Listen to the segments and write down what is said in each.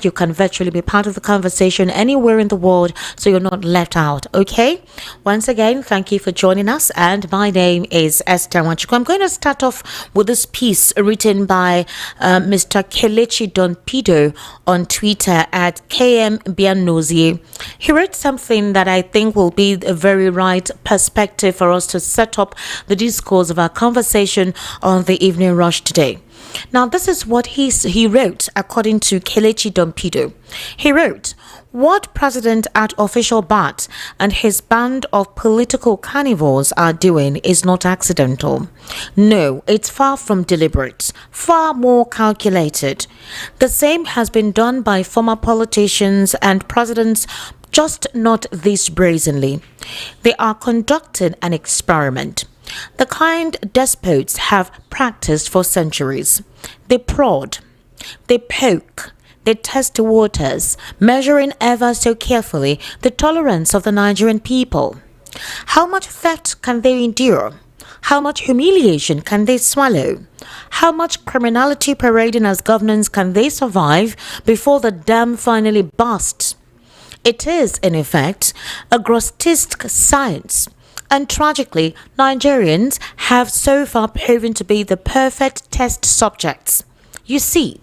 you can virtually be part of the conversation anywhere in the world so you're not left out. Okay, once again, thank you for joining us, and my name is Esther Wanchuku. I'm going to start off with this piece written by Mr. Kelechi Donpido on Twitter at KM Bianozie. He wrote something that I think will be a very right perspective for us to set up the discourse of our conversation on the evening rush today. Now, this is what he wrote according to Kelechi Donpido. He wrote, "What President at official bat and his band of political carnivores are doing is not accidental. No, it's far from deliberate, far more calculated. The same has been done by former politicians and presidents, just not this brazenly. They are conducting an experiment. The kind despots have practiced for centuries. They prod, they poke, they test the waters, measuring ever so carefully the tolerance of the Nigerian people. How much theft can they endure? How much humiliation can they swallow? How much criminality parading as governance can they survive before the dam finally bursts? It is, in effect, a grotesque science. And tragically, Nigerians have so far proven to be the perfect test subjects. You see,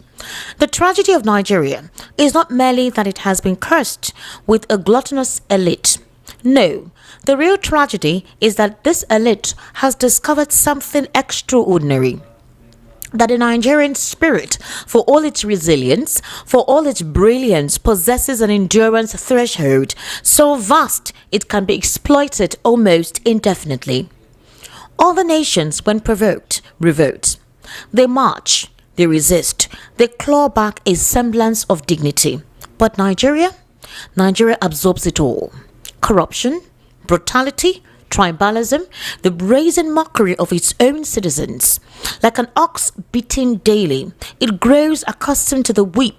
the tragedy of Nigeria is not merely that it has been cursed with a gluttonous elite. No, the real tragedy is that this elite has discovered something extraordinary. That the Nigerian spirit, for all its resilience, for all its brilliance, possesses an endurance threshold so vast it can be exploited almost indefinitely. All the nations, when provoked, revolt. They march, they resist, they claw back a semblance of dignity. But Nigeria absorbs it all. Corruption, brutality, tribalism, the brazen mockery of its own citizens. Like an ox beaten daily, it grows accustomed to the whip,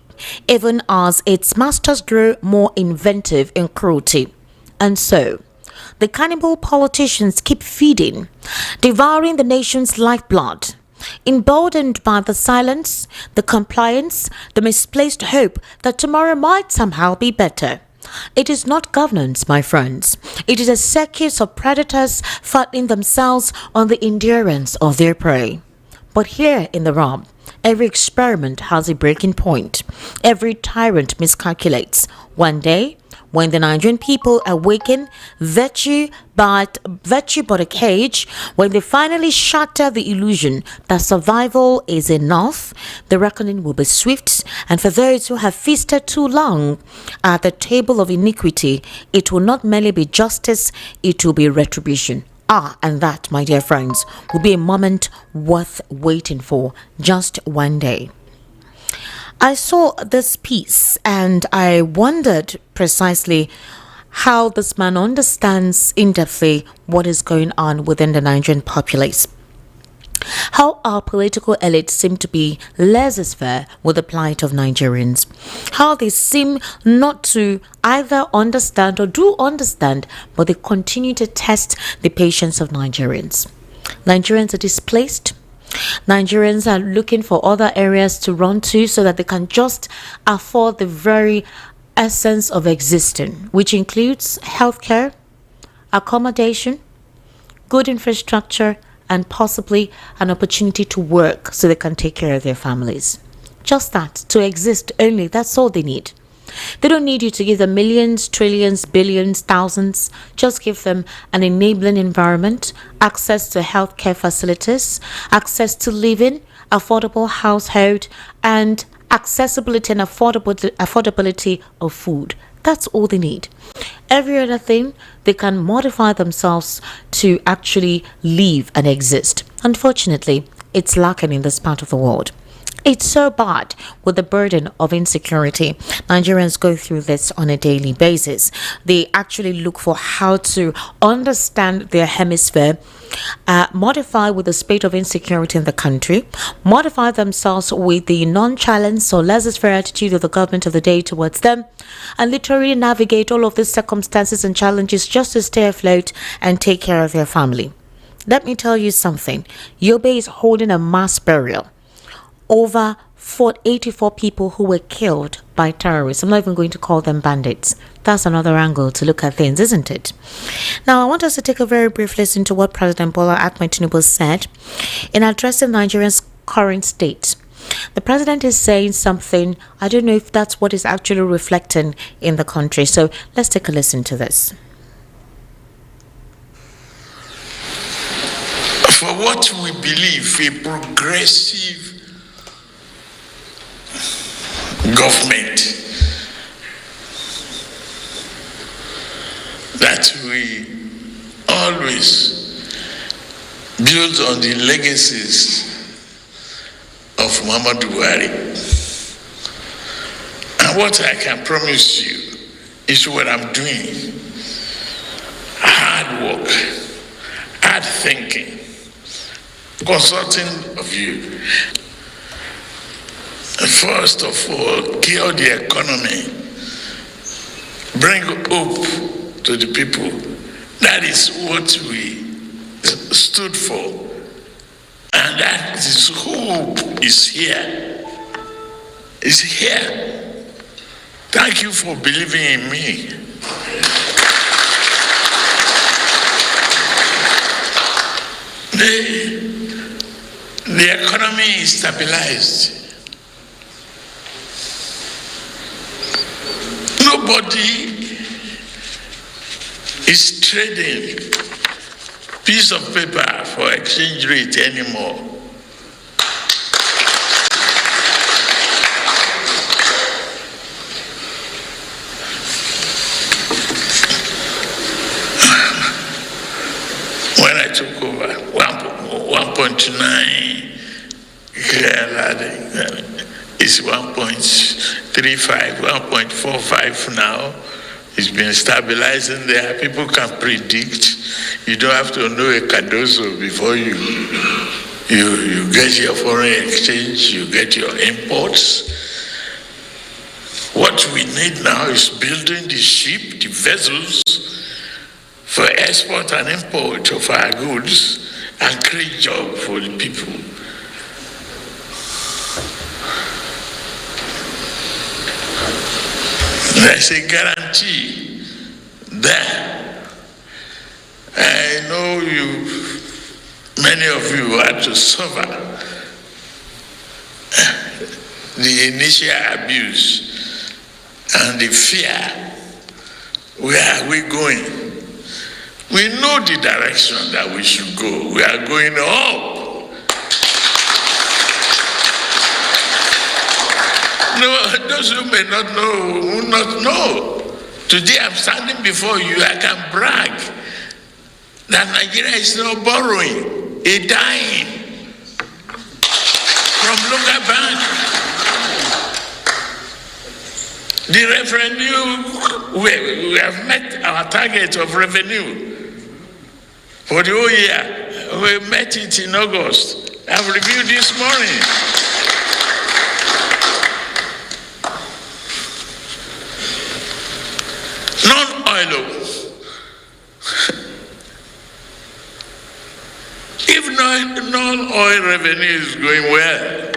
even as its masters grow more inventive in cruelty. And so, the cannibal politicians keep feeding, devouring the nation's lifeblood. Emboldened by the silence, the compliance, the misplaced hope that tomorrow might somehow be better. It is not governance, my friends. It is a circus of predators fattening themselves on the endurance of their prey. But here in the realm, every experiment has a breaking point. Every tyrant miscalculates. One day, when the Nigerian people awaken, virtue but a cage, when they finally shatter the illusion that survival is enough, the reckoning will be swift, and for those who have feasted too long at the table of iniquity, it will not merely be justice, it will be retribution. And that, my dear friends, will be a moment worth waiting for, just one day. I saw this piece and I wondered precisely how this man understands in-depthly what is going on within the Nigerian populace. How our political elites seem to be laissez-faire with the plight of Nigerians. How they seem not to either understand or do understand, but they continue to test the patience of Nigerians. Nigerians are displaced. Nigerians are looking for other areas to run to so that they can just afford the very essence of existing, which includes healthcare, accommodation, good infrastructure, and possibly an opportunity to work so they can take care of their families. Just that, to exist only, that's all they need. They don't need you to give them millions, trillions, billions, thousands. Just give them an enabling environment, access to healthcare facilities, access to living, affordable household, and accessibility and affordability of food. That's all they need. Every other thing, they can modify themselves to actually live and exist. Unfortunately, it's lacking in this part of the world. It's so bad with the burden of insecurity. Nigerians go through this on a daily basis. They actually look for how to understand their hemisphere, modify with the state of insecurity in the country, modify themselves with the nonchalance or laissez-faire attitude of the government of the day towards them, and literally navigate all of these circumstances and challenges just to stay afloat and take care of their family. Let me tell you something. Yobe is holding a mass burial over 84 people who were killed by terrorists. I'm not even going to call them bandits. That's another angle to look at things, isn't it? Now, I want us to take a very brief listen to what President Bola Ahmed Tinubu said in addressing Nigeria's current state. The president is saying something. I don't know if that's what is actually reflecting in the country. So let's take a listen to this. For what we believe a progressive government that we always build on the legacies of Muhammadu Buhari. And what I can promise you is what I'm doing. Hard work, hard thinking, consulting of you. First of all, cure the economy, bring hope to the people. That is what we stood for. And that is hope is here. Is here. Thank you for believing in me. The economy is stabilized. Nobody is trading piece of paper for exchange rate anymore. When I took over, 1.9 is 1.35, 1.45 now. It's been stabilizing there. People can predict. You don't have to know a Cardozo before you get your foreign exchange, you get your imports. What we need now is building the ship, the vessels for export and import of our goods and create jobs for the people. There's a guarantee there. I know many of you had to suffer the initial abuse and the fear. Where are we going? We know the direction that we should go. We are going up. No, those who may not know will not know. Today I'm standing before you, I can brag that Nigeria is not borrowing a dime from local bank. The revenue, we have met our target of revenue for the whole year. We met it in August. I've reviewed this morning. Non-oil. If non-oil revenue is going well,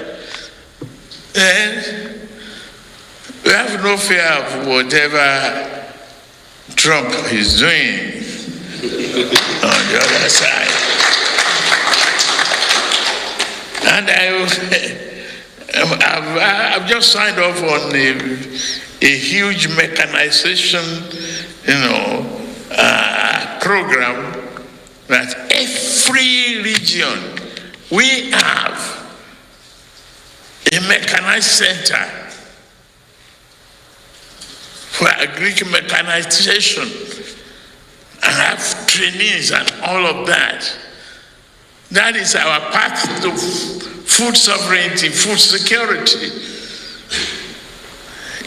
then we have no fear of whatever Trump is doing on the other side. And I've just signed off on a huge mechanization, program that every region we have a mechanized center for agricultural mechanization and have trainees and all of that. That is our path to food sovereignty, food security.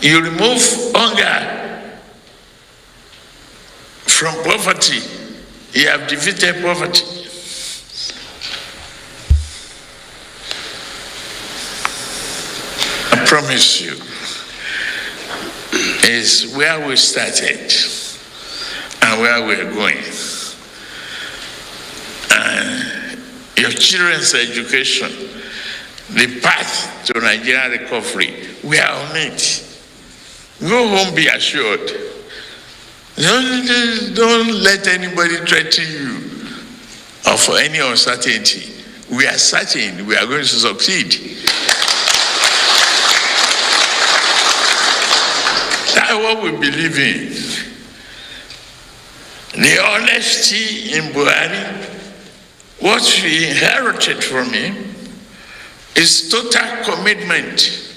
You remove hunger from poverty, you have defeated poverty. I promise you, is where we started and where we're going. And your children's education the path to Nigerian recovery. We are on it. Go home, be assured. Don't let anybody threaten you or for any uncertainty. We are certain we are going to succeed. That's what we believe in. The honesty in Buhari, what we inherited from him, is total commitment.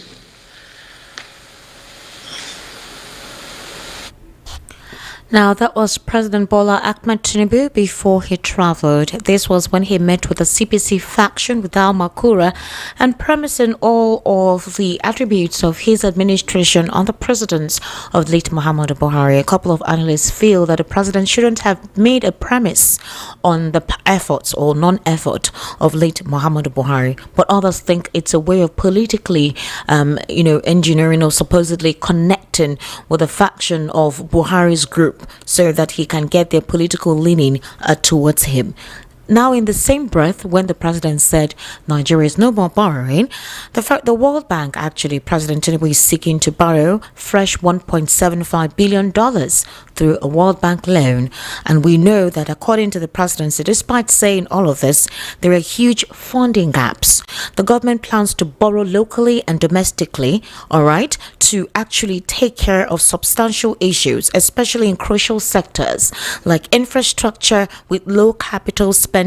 Now, that was President Bola Ahmed Tinubu before he traveled. This was when he met with the CPC faction with Al Makura and premising all of the attributes of his administration on the precedence of late Muhammadu Buhari. A couple of analysts feel that the president shouldn't have made a premise on the efforts or non-effort of late Muhammadu Buhari, but others think it's a way of politically, engineering or supposedly connecting with a faction of Buhari's group, so that he can get their political leaning towards him. Now, in the same breath, when the president said Nigeria is no more borrowing, the World Bank, actually, President Tinubu is seeking to borrow fresh $1.75 billion through a World Bank loan. And we know that according to the presidency, despite saying all of this, there are huge funding gaps. The government plans to borrow locally and domestically, all right, to actually take care of substantial issues, especially in crucial sectors like infrastructure with low capital spending.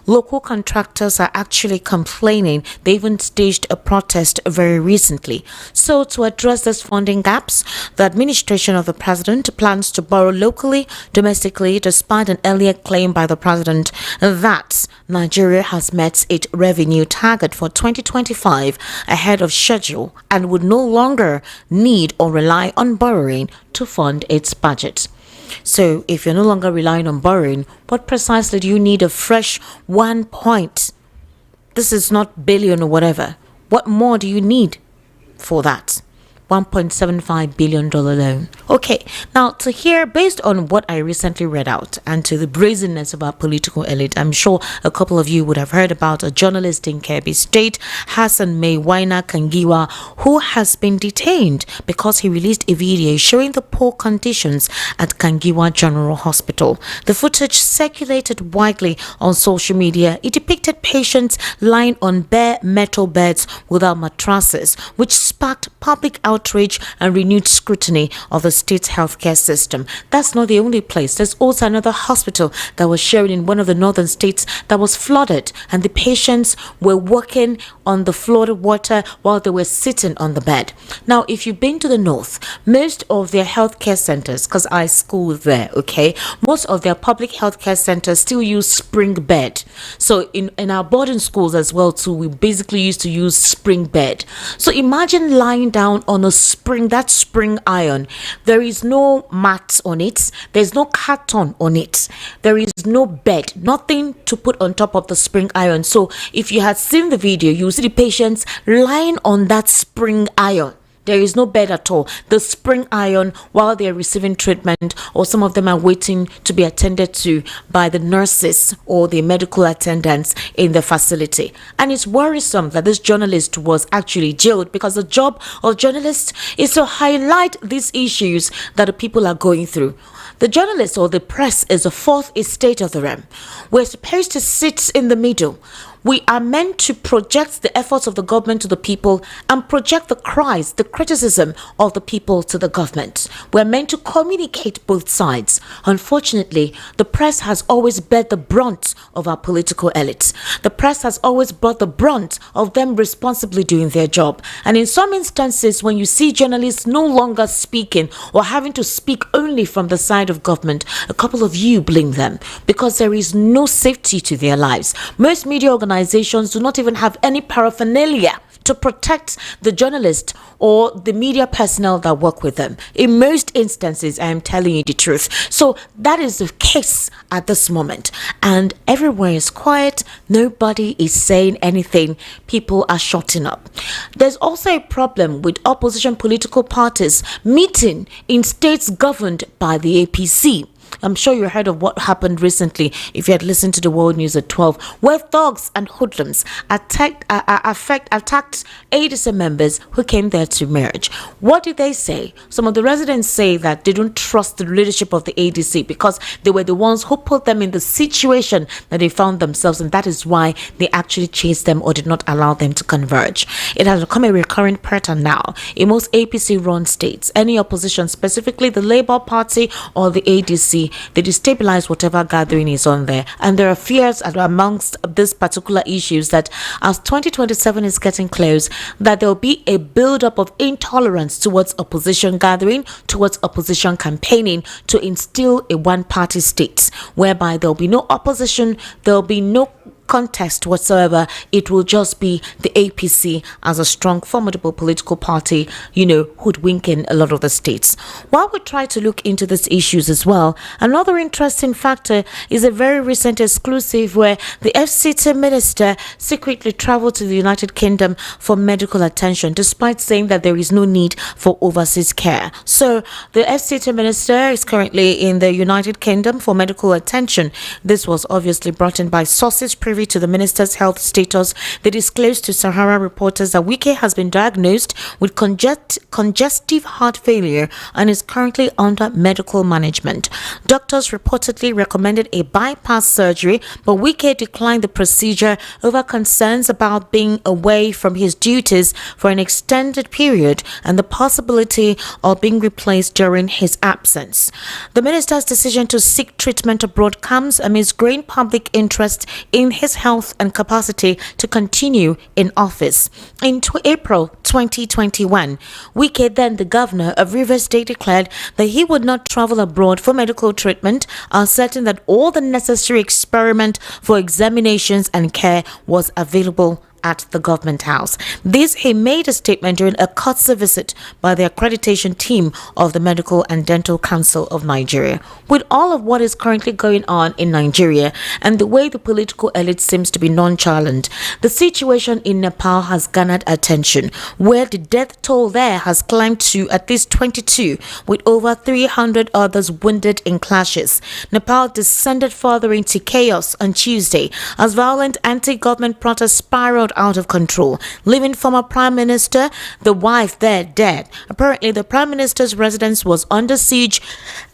Local contractors are actually complaining. They even staged a protest very recently. So to address these funding gaps, the administration of the president plans to borrow locally, domestically, despite an earlier claim by the president that Nigeria has met its revenue target for 2025 ahead of schedule and would no longer need or rely on borrowing to fund its budget. So if you're no longer relying on borrowing, what precisely do you need a fresh 1 point? This is not billion or whatever. What more do you need for that? $1.75 billion loan. Okay, now to hear, based on what I recently read out and to the brazenness of our political elite, I'm sure a couple of you would have heard about a journalist in Kebbi State, Hassan Maiwaina Kangiwa, who has been detained because he released a video showing the poor conditions at Kangiwa General Hospital. The footage circulated widely on social media. It depicted patients lying on bare metal beds without mattresses, which sparked public outrage and renewed scrutiny of the state's healthcare system. That's not the only place. There's also another hospital that was sharing in one of the northern states that was flooded, and the patients were walking on the flooded water while they were sitting on the bed. Now, if you've been to the north, most of their healthcare centers, because I schooled there, okay, most of their public healthcare centers still use spring bed. So in our boarding schools as well too, we basically used to use spring bed. So imagine lying down on a that spring iron. There is no mat on it. There's no carton on it. There is no bed, nothing to put on top of the spring iron. So if you had seen the video, you see the patients lying on that spring iron. There is no bed at all. The spring iron while they are receiving treatment, or some of them are waiting to be attended to by the nurses or the medical attendants in the facility. And it's worrisome that this journalist was actually jailed, because the job of journalists is to highlight these issues that the people are going through. The journalist or the press is the fourth estate of the realm. We're supposed to sit in the middle. We are meant to project the efforts of the government to the people and project the cries, the criticism of the people to the government. We're meant to communicate both sides. Unfortunately, the press has always bear the brunt of our political elites. The press has always brought the brunt of them responsibly doing their job. And in some instances, when you see journalists no longer speaking or having to speak only from the side of government, a couple of you blame them because there is no safety to their lives. Most media organizations do not even have any paraphernalia to protect the journalist or the media personnel that work with them. In most instances, I am telling you the truth. So that is the case at this moment. And everywhere is quiet. Nobody is saying anything. People are shutting up. There's also a problem with opposition political parties meeting in states governed by the APC. I'm sure you heard of what happened recently, if you had listened to the world news at 12, where thugs and hoodlums attacked ADC members who came there to merge. What did they say? Some of the residents say that they don't trust the leadership of the ADC because they were the ones who put them in the situation that they found themselves, and that is why they actually chased them or did not allow them to converge. It has become a recurrent pattern now in most APC-run states. Any opposition, specifically the Labour Party or the ADC, they destabilize whatever gathering is on there. And there are fears amongst these particular issues that as 2027 is getting close, that there will be a build-up of intolerance towards opposition gathering, towards opposition campaigning, to instill a one-party state, whereby there will be no opposition, there will be no contest whatsoever. It will just be the APC as a strong, formidable political party, hoodwinking a lot of the states. While we try to look into these issues as well, another interesting factor is a very recent exclusive where the FCT minister secretly traveled to the United Kingdom for medical attention, despite saying that there is no need for overseas care. So the FCT minister is currently in the United Kingdom for medical attention. This was obviously brought in by sources privy to the minister's health status. They disclosed to Sahara reporters that Wike has been diagnosed with congestive heart failure and is currently under medical management. Doctors reportedly recommended a bypass surgery, but Wike declined the procedure over concerns about being away from his duties for an extended period and the possibility of being replaced during his absence. The minister's decision to seek treatment abroad comes amidst growing public interest in his health and capacity to continue in office. In April 2021, Wike, then the governor of Rivers State, declared that he would not travel abroad for medical treatment, asserting that all the necessary experiment for examinations and care was available at the government house. This he made a statement during a courtesy visit by the accreditation team of the Medical and Dental Council of Nigeria. With all of what is currently going on in Nigeria and the way the political elite seems to be nonchalant, the situation in Nepal has garnered attention, where the death toll there has climbed to at least 22, with over 300 others wounded in clashes. Nepal descended further into chaos on Tuesday as violent anti-government protests spiraled out of control, leaving former Prime Minister, the wife there dead. Apparently, the Prime Minister's residence was under siege,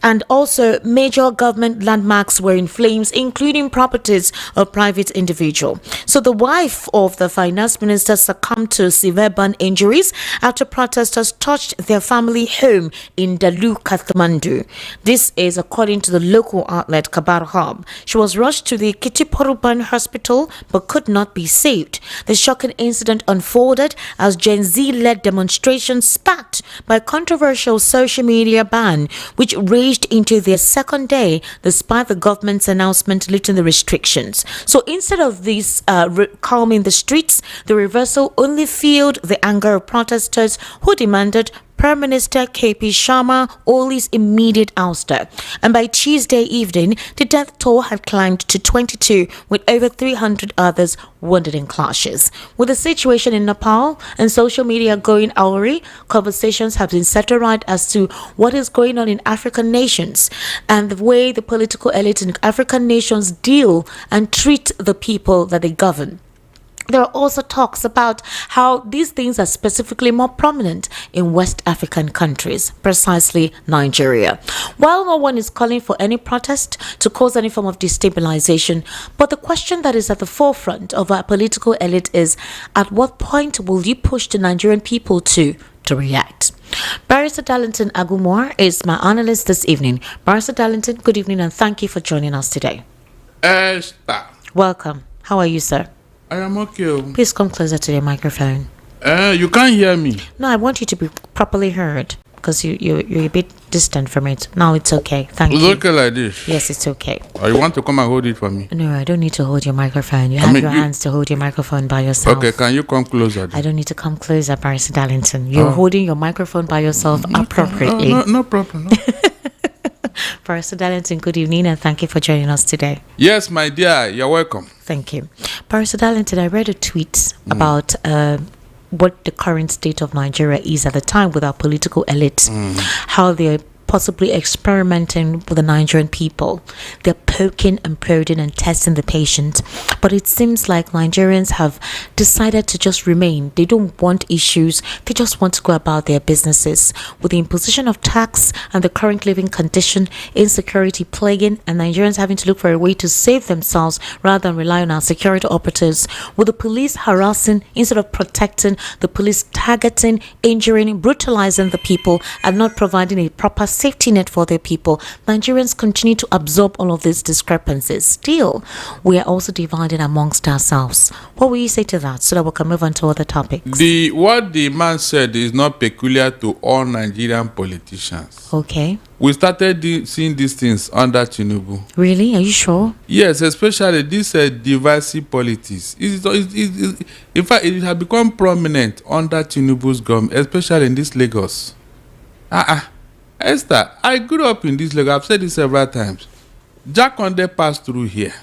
and also major government landmarks were in flames, including properties of private individual. So the wife of the Finance Minister succumbed to severe burn injuries after protesters touched their family home in Dalu, Kathmandu. This is according to the local outlet Kabar Hub. She was rushed to the Kitiporuban hospital but could not be saved. The shocking incident unfolded as Gen Z-led demonstrations sparked by a controversial social media ban, which raged into their second day despite the government's announcement lifting the restrictions. So instead of this calming the streets, the reversal only fueled the anger of protesters who demanded Prime Minister KP Sharma Oli's immediate ouster. And by Tuesday evening, the death toll had climbed to 22, with over 300 others wounded in clashes. With the situation in Nepal and social media going awry, conversations have been set right as to what is going on in African nations and the way the political elite in African nations deal and treat the people that they govern. There are also talks about how these things are specifically more prominent in West African countries, precisely Nigeria. While no one is calling for any protest to cause any form of destabilization, but the question that is at the forefront of our political elite is, at what point will you push the Nigerian people to react? Barrister Darlington Agumor is my analyst this evening. Barrister Darlington, good evening and thank you for joining us today. Esther. Welcome. How are you, sir? I am okay. Please come closer to your microphone. You can't hear me. No, I want you to be properly heard because you're a bit distant from it. Now it's okay. Thank you. Look like this. Yes, it's okay. Or you want to come and hold it for me? No, I don't need to hold your microphone. You have your hands to hold your microphone by yourself. Okay, can you come closer? I don't need to come closer, Barrister Darlington. You're holding your microphone by yourself appropriately. No problem. No. Barrister Darlington, good evening and thank you for joining us today. Yes, my dear, you're welcome. Thank you. Barrister Darlington, I read a tweet about what the current state of Nigeria is at the time with our political elite, how they're possibly experimenting with the Nigerian people. They're poking and prodding and testing the patient. But it seems like Nigerians have decided to just remain. They don't want issues. They just want to go about their businesses. With the imposition of tax and the current living condition, insecurity plaguing, and Nigerians having to look for a way to save themselves rather than rely on our security operatives, with the police harassing instead of protecting, the police targeting, injuring, brutalizing the people, and not providing a proper safety net for their people, Nigerians continue to absorb all of these discrepancies. Still, we are also divided amongst ourselves. What will you say to that, so that we can move on to other topics? What the man said is not peculiar to all Nigerian politicians. Okay. We started seeing these things under Tinubu. Really? Are you sure? Yes, especially this divisive politics. In fact, it has become prominent under Tinubu's government, especially in this Lagos. Esther, I grew up in this Lagos. I've said this several times. Jack Conde passed through here.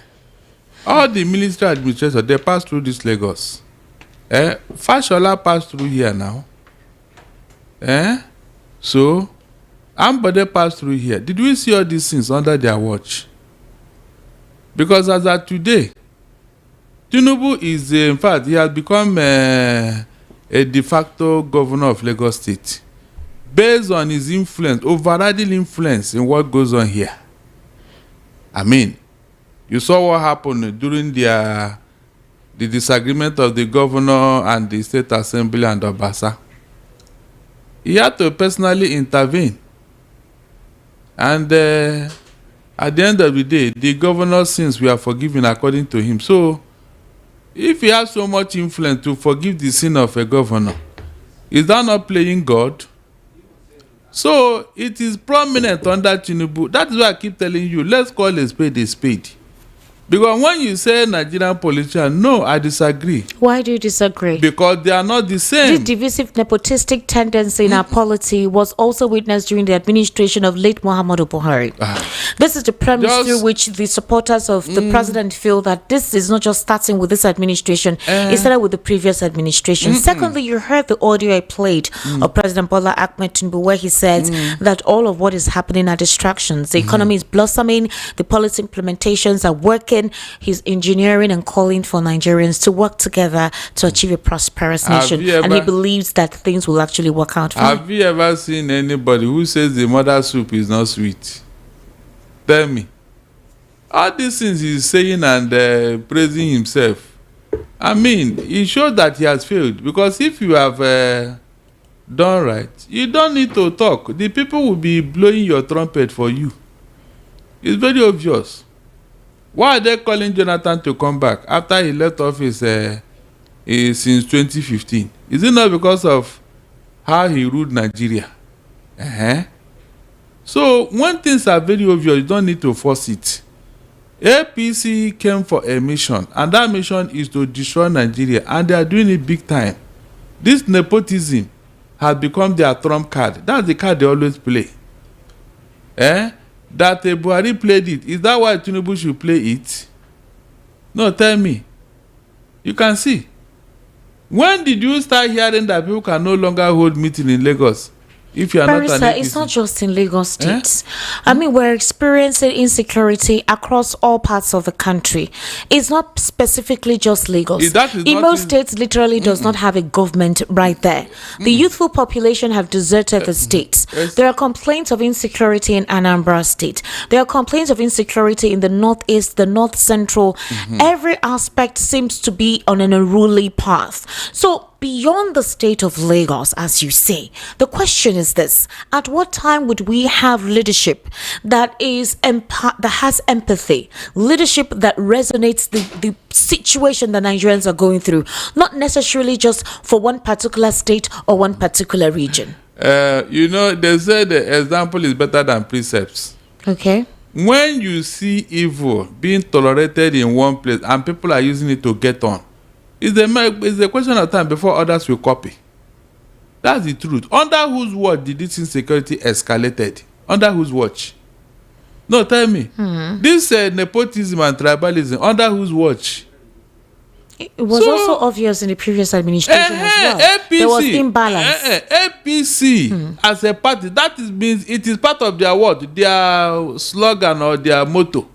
All the military administrators, they passed through this Lagos. Fashola passed through here now. So, Ambode passed through here. Did we see all these things under their watch? Because as of today, Tinubu is, in fact, he has become a de facto governor of Lagos State based on his influence, overriding influence in what goes on here. I mean, you saw what happened during the disagreement of the governor and the State Assembly and Obasa. He had to personally intervene. And at the end of the day, the governor's sins were forgiven according to him. So, if he has so much influence to forgive the sin of a governor, is that not playing God? So, it is prominent under Tinubu. That is why I keep telling you, let's call a spade a spade. Because when you say Nigerian politician, no, I disagree. Why do you disagree? Because they are not the same. This divisive nepotistic tendency in our polity was also witnessed during the administration of late Muhammadu Buhari. This is the premise through which the supporters of the president feel that this is not just starting with this administration, it started with the previous administration. Secondly, you heard the audio I played of President Bola Ahmed Tinubu, where he said that all of what is happening are distractions. The economy is blossoming, the policy implementations are working. He's engineering and calling for Nigerians to work together to achieve a prosperous nation. And he believes that things will actually work out fine. Have you ever seen anybody who says the mother soup is not sweet? Tell me. All these things he's saying and praising himself, I mean, he shows that he has failed. Because if you have done right, you don't need to talk. The people will be blowing your trumpet for you. It's very obvious. Why are they calling Jonathan to come back after he left office since 2015? Is it not because of how he ruled Nigeria? So when things are very obvious, you don't need to force it. APC came for a mission, and that mission is to destroy Nigeria, and they are doing it big time. This nepotism has become their trump card. That's the card they always play. That Buhari played it. Is that why Tinubu should play it? No, tell me. You can see. When did you start hearing that people can no longer hold meeting in Lagos? If you are Barrister, not an it's not just in Lagos State. I mean, we're experiencing insecurity across all parts of the country. It's not specifically just Lagos. Imo State literally does not have a government right there. The youthful population have deserted the state. There are complaints of insecurity in Anambra State. There are complaints of insecurity in the northeast, the north central. Every aspect seems to be on an unruly path. So, beyond the state of Lagos, as you say, the question is this: at what time would we have leadership that has empathy, leadership that resonates the situation that Nigerians are going through, not necessarily just for one particular state or one particular region? They say the example is better than precepts. Okay. When you see evil being tolerated in one place and people are using it to get on, it's a question of time before others will copy. That's the truth. Under whose watch did this insecurity escalated? Under whose watch? No, tell me. This nepotism and tribalism, under whose watch? It was also obvious in the previous administration as well. APC, there was imbalance. APC as a party, that means it is part of their what? Their slogan or their motto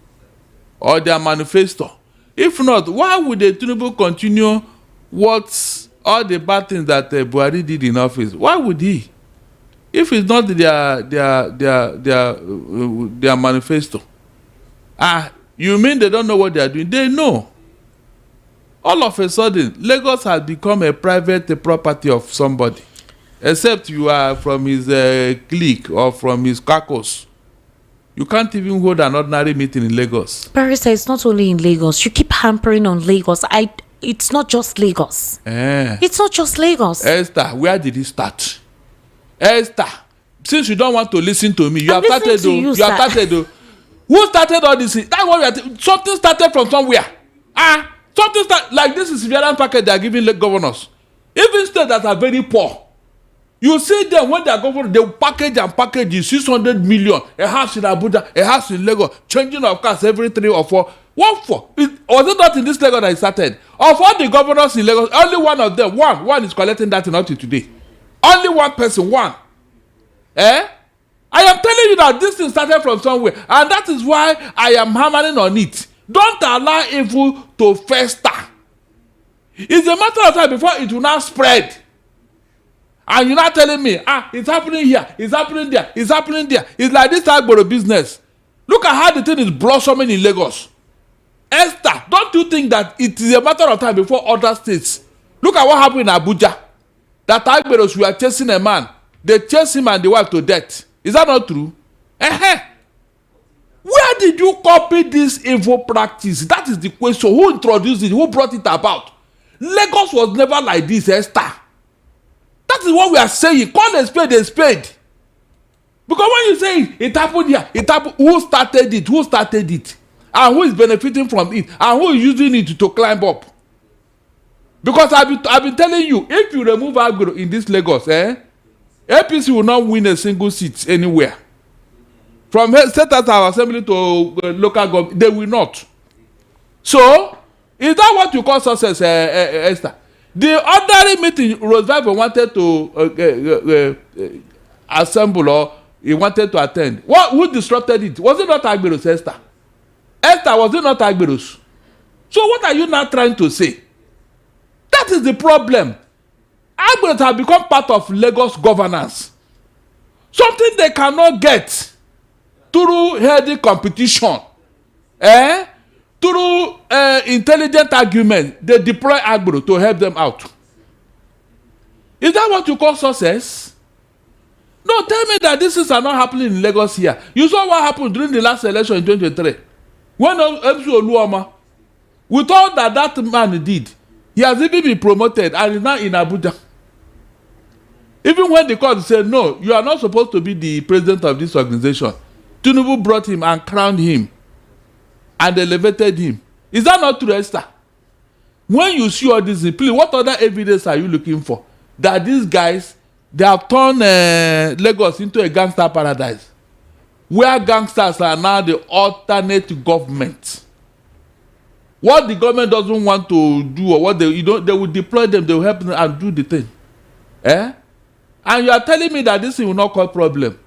or their manifesto. If not, why would the Tinubu continue all the bad things that Buhari did in office? Why would he? If it's not their manifesto. You mean they don't know what they are doing? They know. All of a sudden, Lagos has become a private property of somebody, except you are from his clique or from his caucus. You can't even hold an ordinary meeting in Lagos. Barrister, it's not only in Lagos. You keep hampering on Lagos. It's not just Lagos. It's not just Lagos. Esther, where did it start? Esther, since you don't want to listen to me, you have started. Who started all this? That's what we are. Something started from somewhere. Something like this is Sierra package they are giving governors. Even states that are very poor, you see them when they are governors, they package 600 million. A house in Abuja, a house in Lagos, changing of cars every 3 or 4. What for? Was it not in this Lagos that it started? Of all the governors in Lagos, only one of them, one is collecting that not today. Only one person, one. I am telling you that this thing started from somewhere, and that is why I am hammering on it. Don't allow evil to fester. It's a matter of time before it will now spread. And you're not telling me, it's happening here, it's happening there, it's happening there. It's like this Agboro business. Look at how the thing is blossoming in Lagos. Esther, don't you think that it is a matter of time before other states? Look at what happened in Abuja. That Agberos were chasing a man. They chased him and the wife to death. Is that not true? Where did you copy this evil practice? That is the question. Who introduced it? Who brought it about? Lagos was never like this, Esther. That is what we are saying. Call a spade a spade. Because when you say it happened here, it happened. Who started it? Who started it? And who is benefiting from it? And who is using it to climb up? Because I've been telling you, if you remove Agbero in this Lagos, APC will not win a single seat anywhere. From state at our assembly to local government, they will not. So, is that what you call success, Esther? The ordinary meeting, Roosevelt wanted to assemble or he wanted to attend. Who disrupted it? Was it not Agberos, Esther? Esther, was it not Agberos? So what are you now trying to say? That is the problem. Agberos have become part of Lagos governance. Something they cannot get through healthy competition, through intelligent argument. They deploy Agbero to help them out. Is that what you call success? No, tell me that this is not happening in Lagos here. You saw what happened during the last election in 2023. When MC Oluoma, with all that man did, he has even been promoted and is now in Abuja. Even when the court said, no, you are not supposed to be the president of this organization, Tinubu brought him and crowned him and elevated him. Is that not true, Esther? When you see all this, please, what other evidence are you looking for? That these guys, they have turned Lagos into a gangster paradise, where gangsters are now the alternate government. What the government doesn't want to do, or what they will deploy them, they will help them and do the thing. And you are telling me that this thing will not cause problem.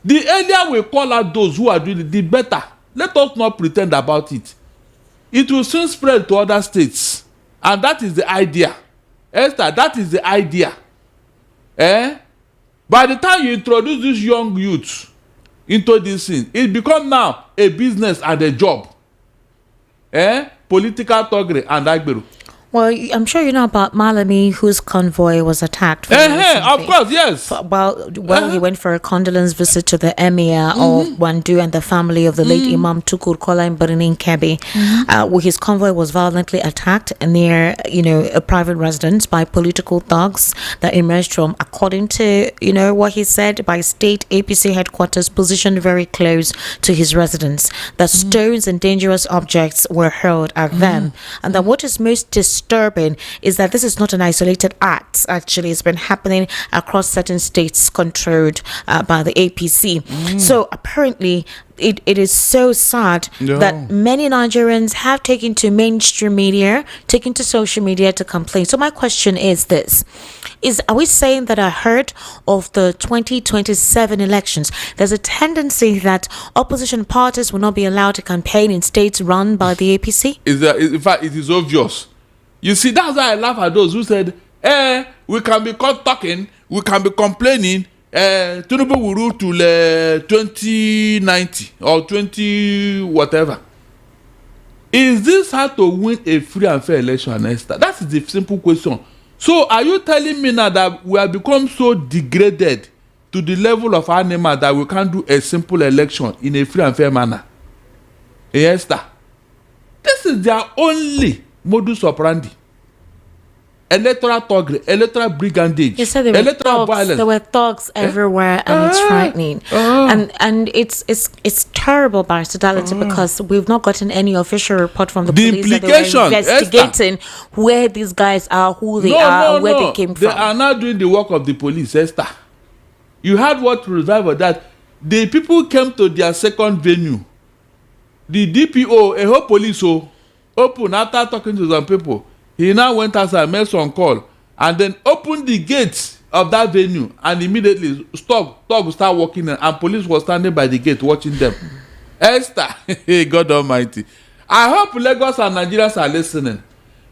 The earlier we call out those who are doing it, the better. Let us not pretend about it. It will soon spread to other states. And that is the idea. Esther, that is the idea. By the time you introduce these young youths into this thing, it becomes now a business and a job. Political thuggery and Agbero. Well, I'm sure you know about Malami, whose convoy was attacked. Of course, yes. He went for a condolence visit to the emir of Wandu and the family of the late Imam Tukur Kola in Birnin Kebbi. His convoy was violently attacked near, a private residence by political thugs that emerged from, according to, what he said, by state APC headquarters positioned very close to his residence. That stones and dangerous objects were hurled at them, and that what is most disturbing disturbing is that this is not an isolated act. Actually, it's been happening across certain states controlled by the APC. So apparently, it is so sad that many Nigerians have taken to mainstream media, taken to social media to complain. So my question is this. Are we saying that ahead of the 2027 elections, there's a tendency that opposition parties will not be allowed to campaign in states run by the APC? In fact, it is obvious. You see, that's why I laugh at those who said, we can be caught talking, we can be complaining, Tinubu will rule till 2090 or 20 whatever. Is this how to win a free and fair election, Esther? That is the simple question. So are you telling me now that we have become so degraded to the level of animal that we can't do a simple election in a free and fair manner? Esther, this is their only modus operandi. Electoral thuggery, electoral brigandage, you said there electoral violence. There were thugs everywhere, and it's frightening. And it's terrible, Barrister Darlington, because we've not gotten any official report from the police that they were investigating where these guys are, who they are, where they came from. They are not doing the work of the police, Esther. You heard what revival that the people came to their second venue. The DPO, a whole police, open after talking to some people. He now went outside, made some call, and then opened the gates of that venue, and immediately start walking in, and police was standing by the gate watching them. Esther, God Almighty. I hope Lagos and Nigerians are listening,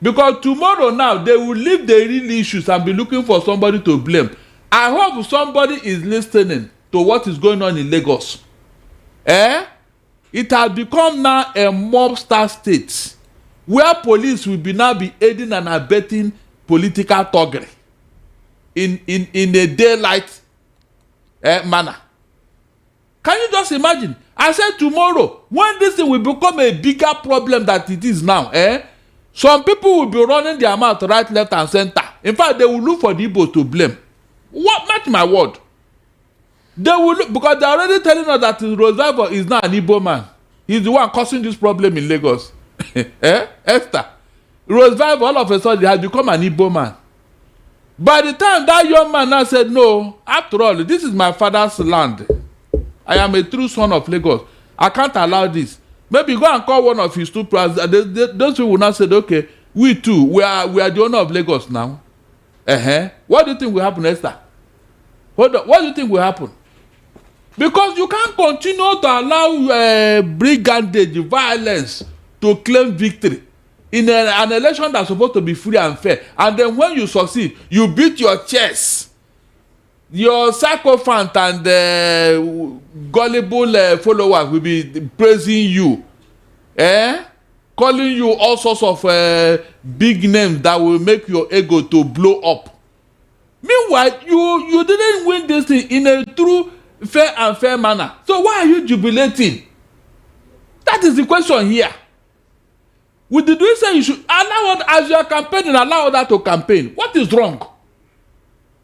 because tomorrow now they will leave the real issues and be looking for somebody to blame. I hope somebody is listening to what is going on in Lagos. It has become now a mobster state, where police will now be aiding and abetting political thuggery in a daylight manner. Can you just imagine? I said tomorrow, when this thing will become a bigger problem than it is now, some people will be running their mouth right, left, and center. In fact, they will look for the Igbo to blame. What? Mark my word. They will look, because they are already telling us that Rosalvo is not an Igbo man. He's the one causing this problem in Lagos. Esther, Rosalvo all of a sudden has become an Igbo man. By the time that young man now said, no, after all, this is my father's land. I am a true son of Lagos. I can't allow this. Maybe go and call one of his two brothers. Those people now said, okay, we too, we are the owner of Lagos now. What do you think will happen, Esther? Hold on. What do you think will happen? Because you can't continue to allow brigandage, violence to claim victory in an election that's supposed to be free and fair. And then when you succeed, you beat your chest. Your sycophant and gullible followers will be praising you. Calling you all sorts of big names that will make your ego to blow up. Meanwhile, you didn't win this thing in a true, fair and fair manner. So why are you jubilating? That is the question here. Did we say you should allow, as you are campaigning, allow that to campaign? What is wrong?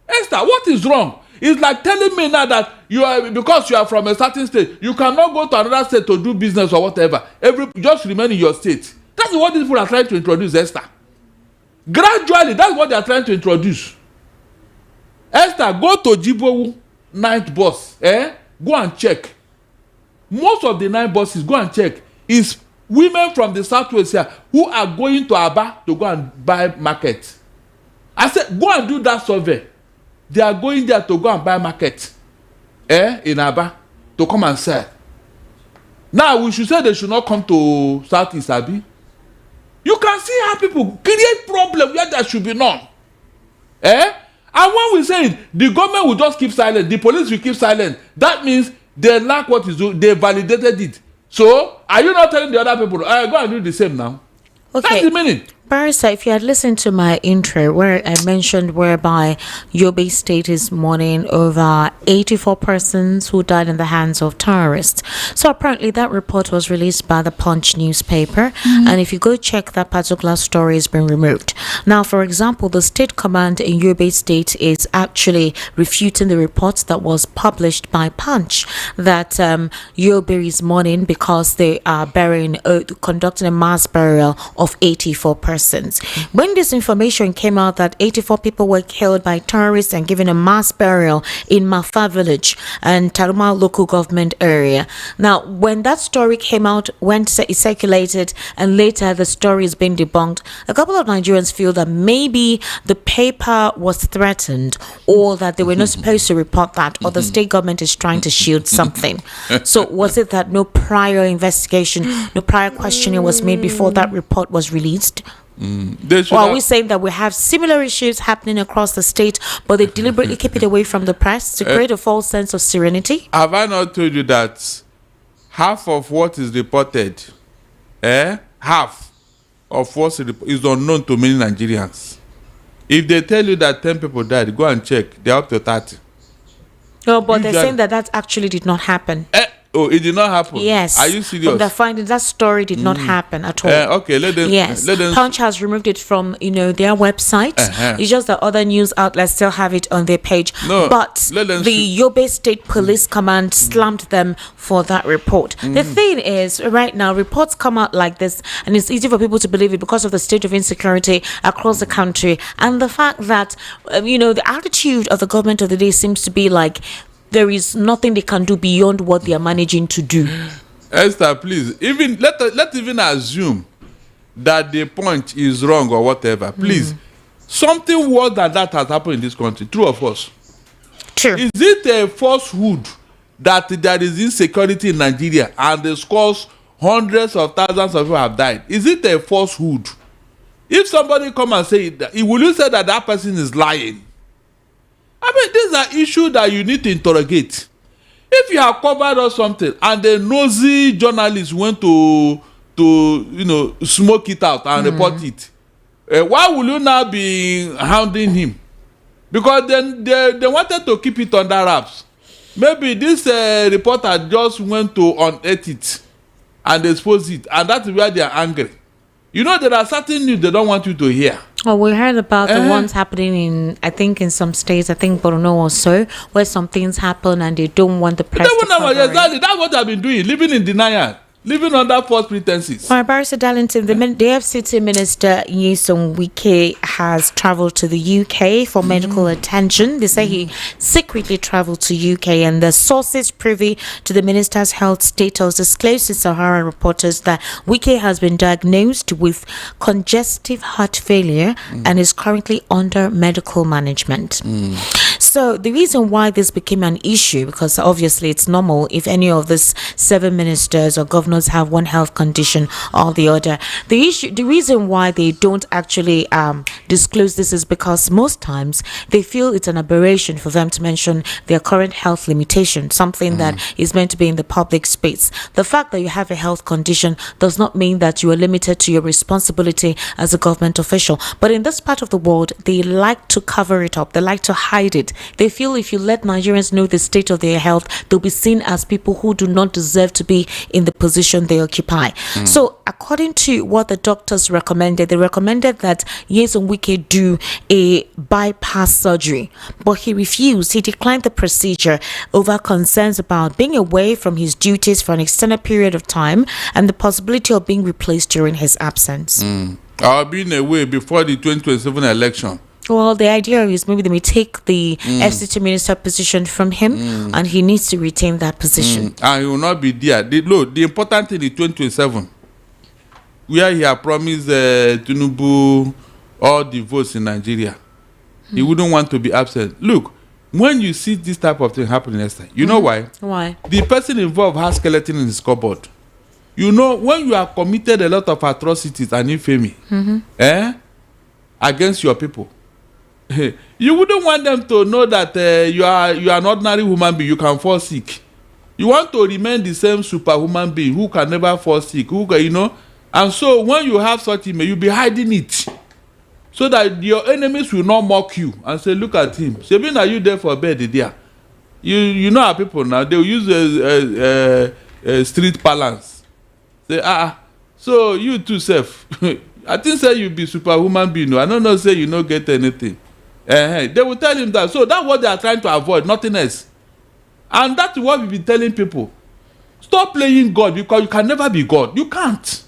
Esther, what is wrong? It's like telling me now that because you are from a certain state, you cannot go to another state to do business or whatever. Just remain in your state. That's what these people are trying to introduce, Esther. Gradually, that's what they are trying to introduce. Esther, go to Jibowu night bus. Go and check. Most of the night buses, go and check, is women from the southwest here who are going to Aba to go and buy market. I said, go and do that survey. They are going there to go and buy market in Aba to come and sell. Now, we should say they should not come to Southeast Abi. You can see how people create problems where there should be none. And when we say it, the government will just keep silent. The police will keep silent. That means they lack what is due. They validated it. So, are you not telling the other people, go and do the same now? Okay. That's the meaning. Barrister, if you had listened to my intro where I mentioned whereby Yobe State is mourning over 84 persons who died in the hands of terrorists. So apparently that report was released by the Punch newspaper. And if you go check, that particular story has been removed. Now, for example, the state command in Yobe State is actually refuting the report that was published by Punch that Yobe is mourning because they are conducting a mass burial of 84 persons. persons. When this information came out that 84 people were killed by terrorists and given a mass burial in Mafa village and Taruma local government area. Now, when that story came out, it circulated, and later the story has been debunked, a couple of Nigerians feel that maybe the paper was threatened, or that they were not supposed to report that, or the state government is trying to shield something. So was it that no prior investigation, no prior questioning was made before that report was released? Or are we saying that we have similar issues happening across the state, but they deliberately keep it away from the press to create a false sense of serenity? Have I not told you that half of what is reported, half of what is unknown to many Nigerians? If they tell you that 10 people died, go and check. They're up to 30. No, but they're saying that actually did not happen. It did not happen? Yes. Are you serious? From the findings, that story did not happen at all. Okay, let them. Yes. Punch has removed it from, their website. It's just that other news outlets still have it on their page. No, but the Yobe State Police Command slammed them for that report. The thing is, right now, reports come out like this, and it's easy for people to believe it because of the state of insecurity across the country, and the fact that, the attitude of the government of the day seems to be like, there is nothing they can do beyond what they are managing to do. Esther, please, let's even assume that the point is wrong or whatever. Please, something worse than that has happened in this country. True or false? True. Is it a falsehood that there is insecurity in Nigeria and the scores hundreds of thousands of people have died? Is it a falsehood? If somebody come and say that, will you say that that person is lying? I mean, these are issues that you need to interrogate. If you have covered up something and the nosy journalist went to smoke it out and report it, why will you now be hounding him? Because then they wanted to keep it under wraps. Maybe this reporter just went to unearth it and expose it, and that's where they are angry. There are certain news they don't want you to hear. Well, we heard about the ones happening in some states, Borno or so, where some things happen and they don't want the press to cover it. Exactly, that's what I've been doing, living in denial, living under false pretenses. All right, Barrister Darlington, the FCT Minister Nyesom Wike has travelled to the UK for medical attention. They say he secretly travelled to UK, and the sources privy to the minister's health status disclosed to Sahara reporters that Wike has been diagnosed with congestive heart failure and is currently under medical management. So the reason why this became an issue, because obviously it's normal if any of these 7 ministers or governors have one health condition or the other. The reason why they don't actually disclose this is because most times they feel it's an aberration for them to mention their current health limitation, something that is meant to be in the public space. The fact that you have a health condition does not mean that you are limited to your responsibility as a government official. But in this part of the world, they like to cover it up. They like to hide it. They feel if you let Nigerians know the state of their health, they'll be seen as people who do not deserve to be in the position they occupy. So according to what the doctors recommended, they recommended that Nyesom Wike do a bypass surgery, but he refused. He declined the procedure over concerns about being away from his duties for an extended period of time and the possibility of being replaced during his absence. Or being away before the 2027 election. Well, the idea is maybe they may take the FCT minister position from him, and he needs to retain that position. And he will not be there. The important thing is 2027, where he had promised Tinubu all the votes in Nigeria. He wouldn't want to be absent. Look, when you see this type of thing happening, Esther, you know why? Why? The person involved has skeleton in his cupboard. When you have committed a lot of atrocities and infamy against your people, you wouldn't want them to know that you are an ordinary human being. You can fall sick. You want to remain the same superhuman being who can never fall sick. And so when you have such image, you'll be hiding it so that your enemies will not mock you and say, "Look at him. Sebin, are you there for bed there?" You know our people now. They will use a street balance. Say, so you too safe. I think say you be superhuman being. I don't know say you no get anything. They will tell him that. So that's what they are trying to avoid, nothing else. And that's what we've been telling people. Stop playing God, because you can never be God. You can't.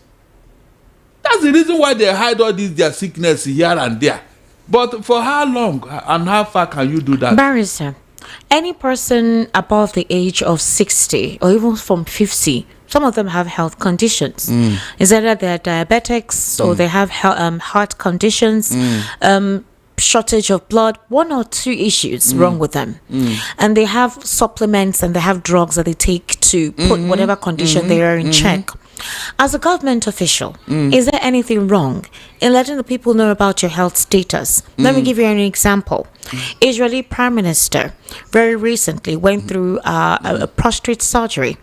That's the reason why they hide all these their sickness here and there. But for how long and how far can you do that? Barrister, any person above the age of 60 or even from 50, some of them have health conditions. Is either they're diabetics or they have heart conditions, shortage of blood, one or two issues wrong with them. And they have supplements and they have drugs that they take to put whatever condition they are in check. As a government official, is there anything wrong in letting the people know about your health status? Let me give you an example. Israeli Prime Minister very recently went through a prostate surgery.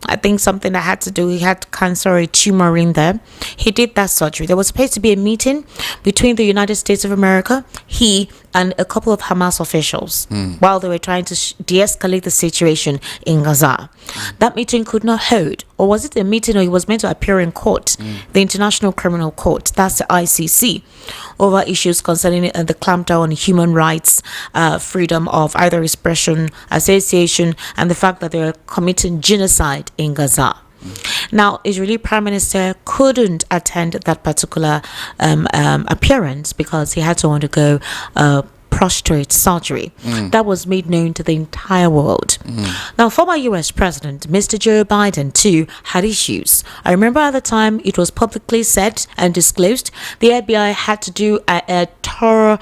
I think something that had to do, he had cancer or a tumor in there. He did that surgery. There was supposed to be a meeting between the United States of America, he and a couple of Hamas officials while they were trying to de-escalate the situation in Gaza. That meeting could not hold. Or was it a meeting or he was meant to appear in court, the International Criminal Court, that's the ICC, over issues concerning the clampdown on human rights, freedom of either expression, association, and the fact that they are committing genocide in Gaza. Now, Israeli Prime Minister couldn't attend that particular appearance because he had to undergo prostate surgery. That was made known to the entire world. Now, former US President Mr. Joe Biden too had issues. I remember at the time it was publicly said and disclosed the FBI had to do a thorough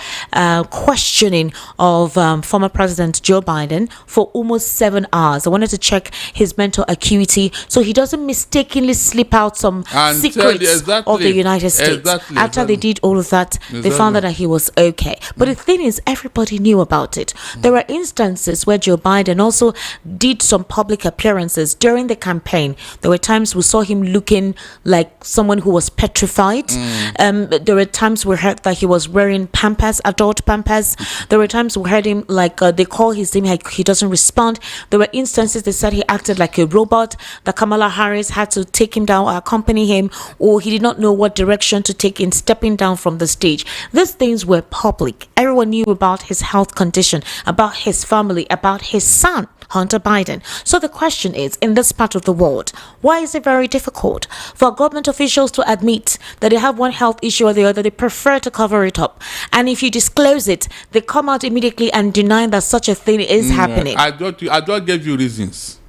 questioning of former President Joe Biden for almost 7 hours. I wanted to check his mental acuity so he doesn't mistakenly slip out some secrets of the United States. After they did all of that, they found out that he was okay. But the thing is, everybody knew about it. There were instances where Joe Biden also did some public appearances during the campaign. There were times we saw him looking like someone who was petrified. There were times we heard that he was wearing pampers, adult pampers. There were times we heard him like they call his name, like he doesn't respond. There were instances they said he acted like a robot, that Kamala Harris had to take him down or accompany him, or he did not know what direction to take in stepping down from the stage. These things were public. Everyone knew about his health condition, about his family, about his son, Hunter Biden. So the question is, in this part of the world, why is it very difficult for government officials to admit that they have one health issue or the other, they prefer to cover it up? And if you disclose it, they come out immediately and deny that such a thing is happening. I don't give you reasons.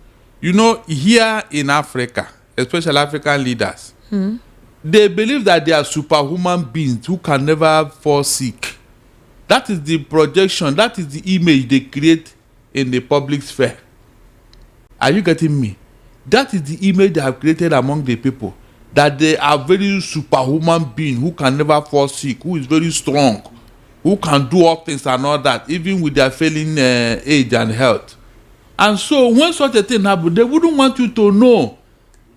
You know, here in Africa, especially African leaders, they believe that they are superhuman beings who can never fall sick. That is the projection, that is the image they create in the public sphere. Are you getting me? That is the image they have created among the people, that they are very superhuman beings who can never fall sick, who is very strong, who can do all things and all that, even with their failing age and health. And so when such a thing happens, they wouldn't want you to know.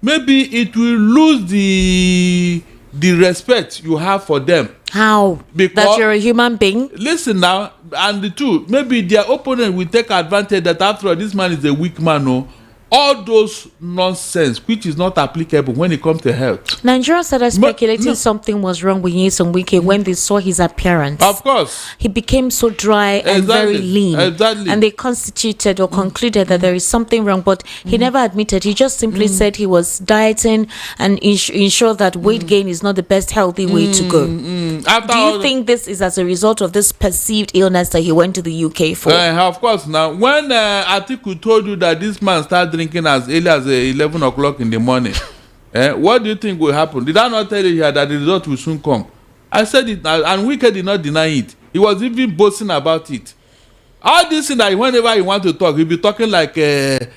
Maybe it will lose the respect you have for them. How? Because that you're a human being? Listen now, and the two, maybe their opponent will take advantage that after all, this man is a weak man, no? All those nonsense which is not applicable when it comes to health. Nigerians started speculating something was wrong with Nyesom Wike when they saw his appearance. Of course. He became so dry and very lean. And they constituted or concluded that there is something wrong, but he never admitted. He just simply said he was dieting and ensure that weight gain is not the best healthy way to go. Do you think this is as a result of this perceived illness that he went to the UK for? Of course. Now, when Atiku told you that this man started drinking as early as 11 o'clock in the morning, what do you think will happen? Did I not tell you here that the result will soon come? I said it, and Wike did not deny it. He was even boasting about it. All this thing that whenever he want to talk, he'll be talking like a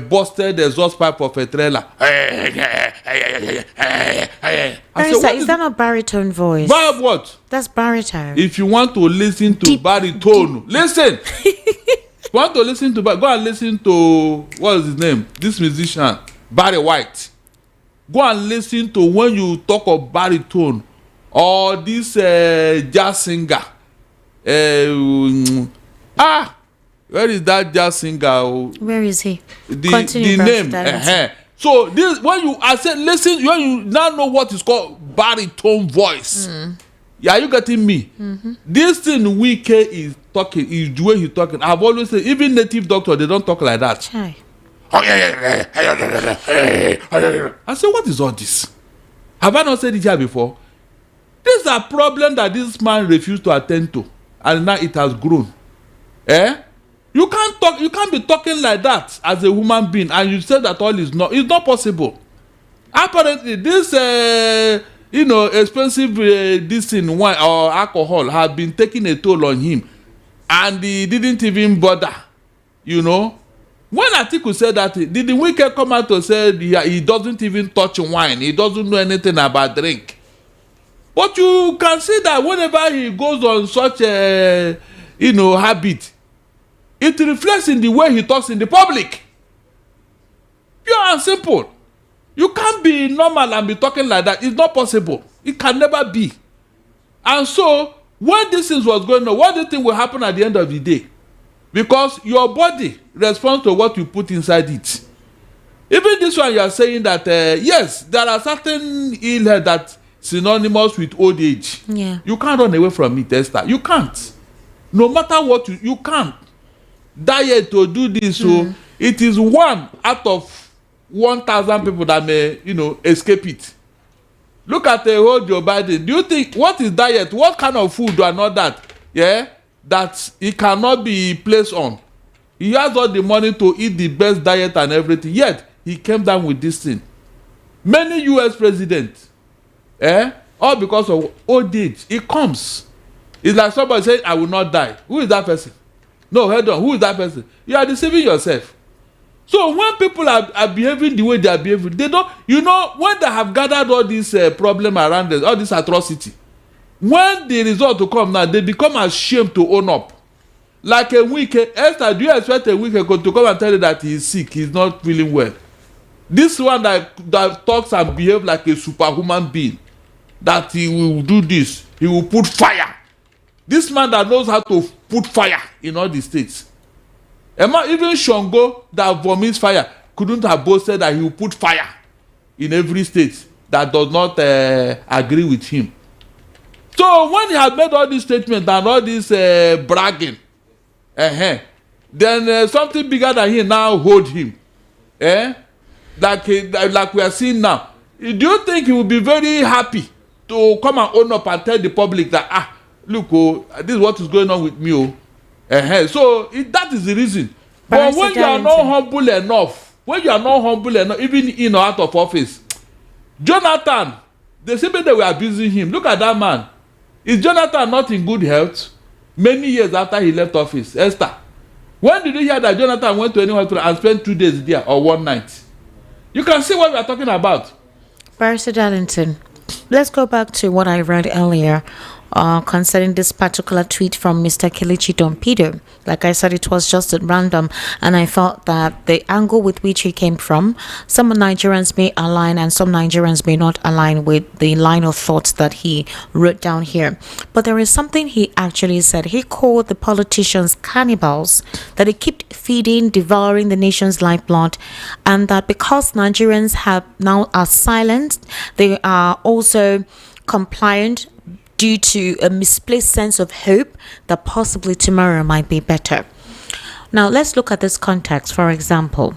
busted exhaust pipe of a trailer. Is that not baritone voice? But what? That's baritone. If you want to listen to baritone, listen. You want to listen to, go and listen to, what is his name? This musician, Barry White. Go and listen to when you talk of baritone or this jazz singer. Where is that jazz singer? Where is he? The name. So this, when I said listen, when you now know what is called baritone voice. Yeah, you getting me? This thing Wike is talking, is the way he's talking. I've always said, even native doctors, they don't talk like that. Chai. I said, what is all this? Have I not said it here before? These are problems that this man refused to attend to, and now it has grown. You can't be talking like that as a human being, and you say that all is not. It's not possible. Apparently, this expensive this in wine or alcohol had been taking a toll on him, and he didn't even bother. When Atiku said that, did the Wike come out to say he doesn't even touch wine, he doesn't know anything about drink? But you can see that whenever he goes on such a habit, it reflects in the way he talks in the public. Pure and simple. You can't be normal and be talking like that. It's not possible. It can never be. And so, when this thing was going on, what do you think will happen at the end of the day? Because your body responds to what you put inside it. Even this one, you are saying that, yes, there are certain ill health that synonymous with old age. Yeah. You can't run away from it, Esther. You can't. No matter what you can't. Diet to do this, so it is 1 out of 1,000 people that may, escape it. Look at the whole Joe Biden. Do you think, what is diet? What kind of food are not that? Yeah? That it cannot be placed on. He has all the money to eat the best diet and everything. Yet, he came down with this thing. Many US presidents, all because of old age. It comes. It's like somebody saying, I will not die. Who is that person? No, hold on. Who is that person? You are deceiving yourself. So when people are behaving the way they are behaving, they don't, when they have gathered all this problem around them, all this atrocity, when the result to come now, they become ashamed to own up. Like a Wike, Esther, do you expect a Wike to come and tell you that he is sick, he's not feeling well? This one that talks and behaves like a superhuman being, that he will do this, he will put fire. This man that knows how to put fire in all the states. Even Shango that vomits fire couldn't have boasted that he will put fire in every state that does not agree with him. So when he had made all these statements and all this bragging, then something bigger than him now hold him. Like we are seeing now. Do you think he will be very happy to come and own up and tell the public that, look, this is what is going on with me, so that is the reason. But when you are not humble enough, even in or out of office, Jonathan, they say they were abusing him. Look at that man. Is Jonathan not in good health? Many years after he left office, Esther, when did you hear that Jonathan went to any hospital and spent 2 days there or 1 night? You can see what we are talking about. Barrister Darlington, let's go back to what I read earlier concerning this particular tweet from Mr. Kelechi Dompido. Like I said, it was just at random, and I felt that the angle with which he came from, some Nigerians may align and some Nigerians may not align with the line of thoughts that he wrote down here. But there is something he actually said. He called the politicians cannibals, that they keep feeding, devouring the nation's lifeblood, and that because Nigerians are silent, they are also compliant due to a misplaced sense of hope that possibly tomorrow might be better. Now, let's look at this context. For example,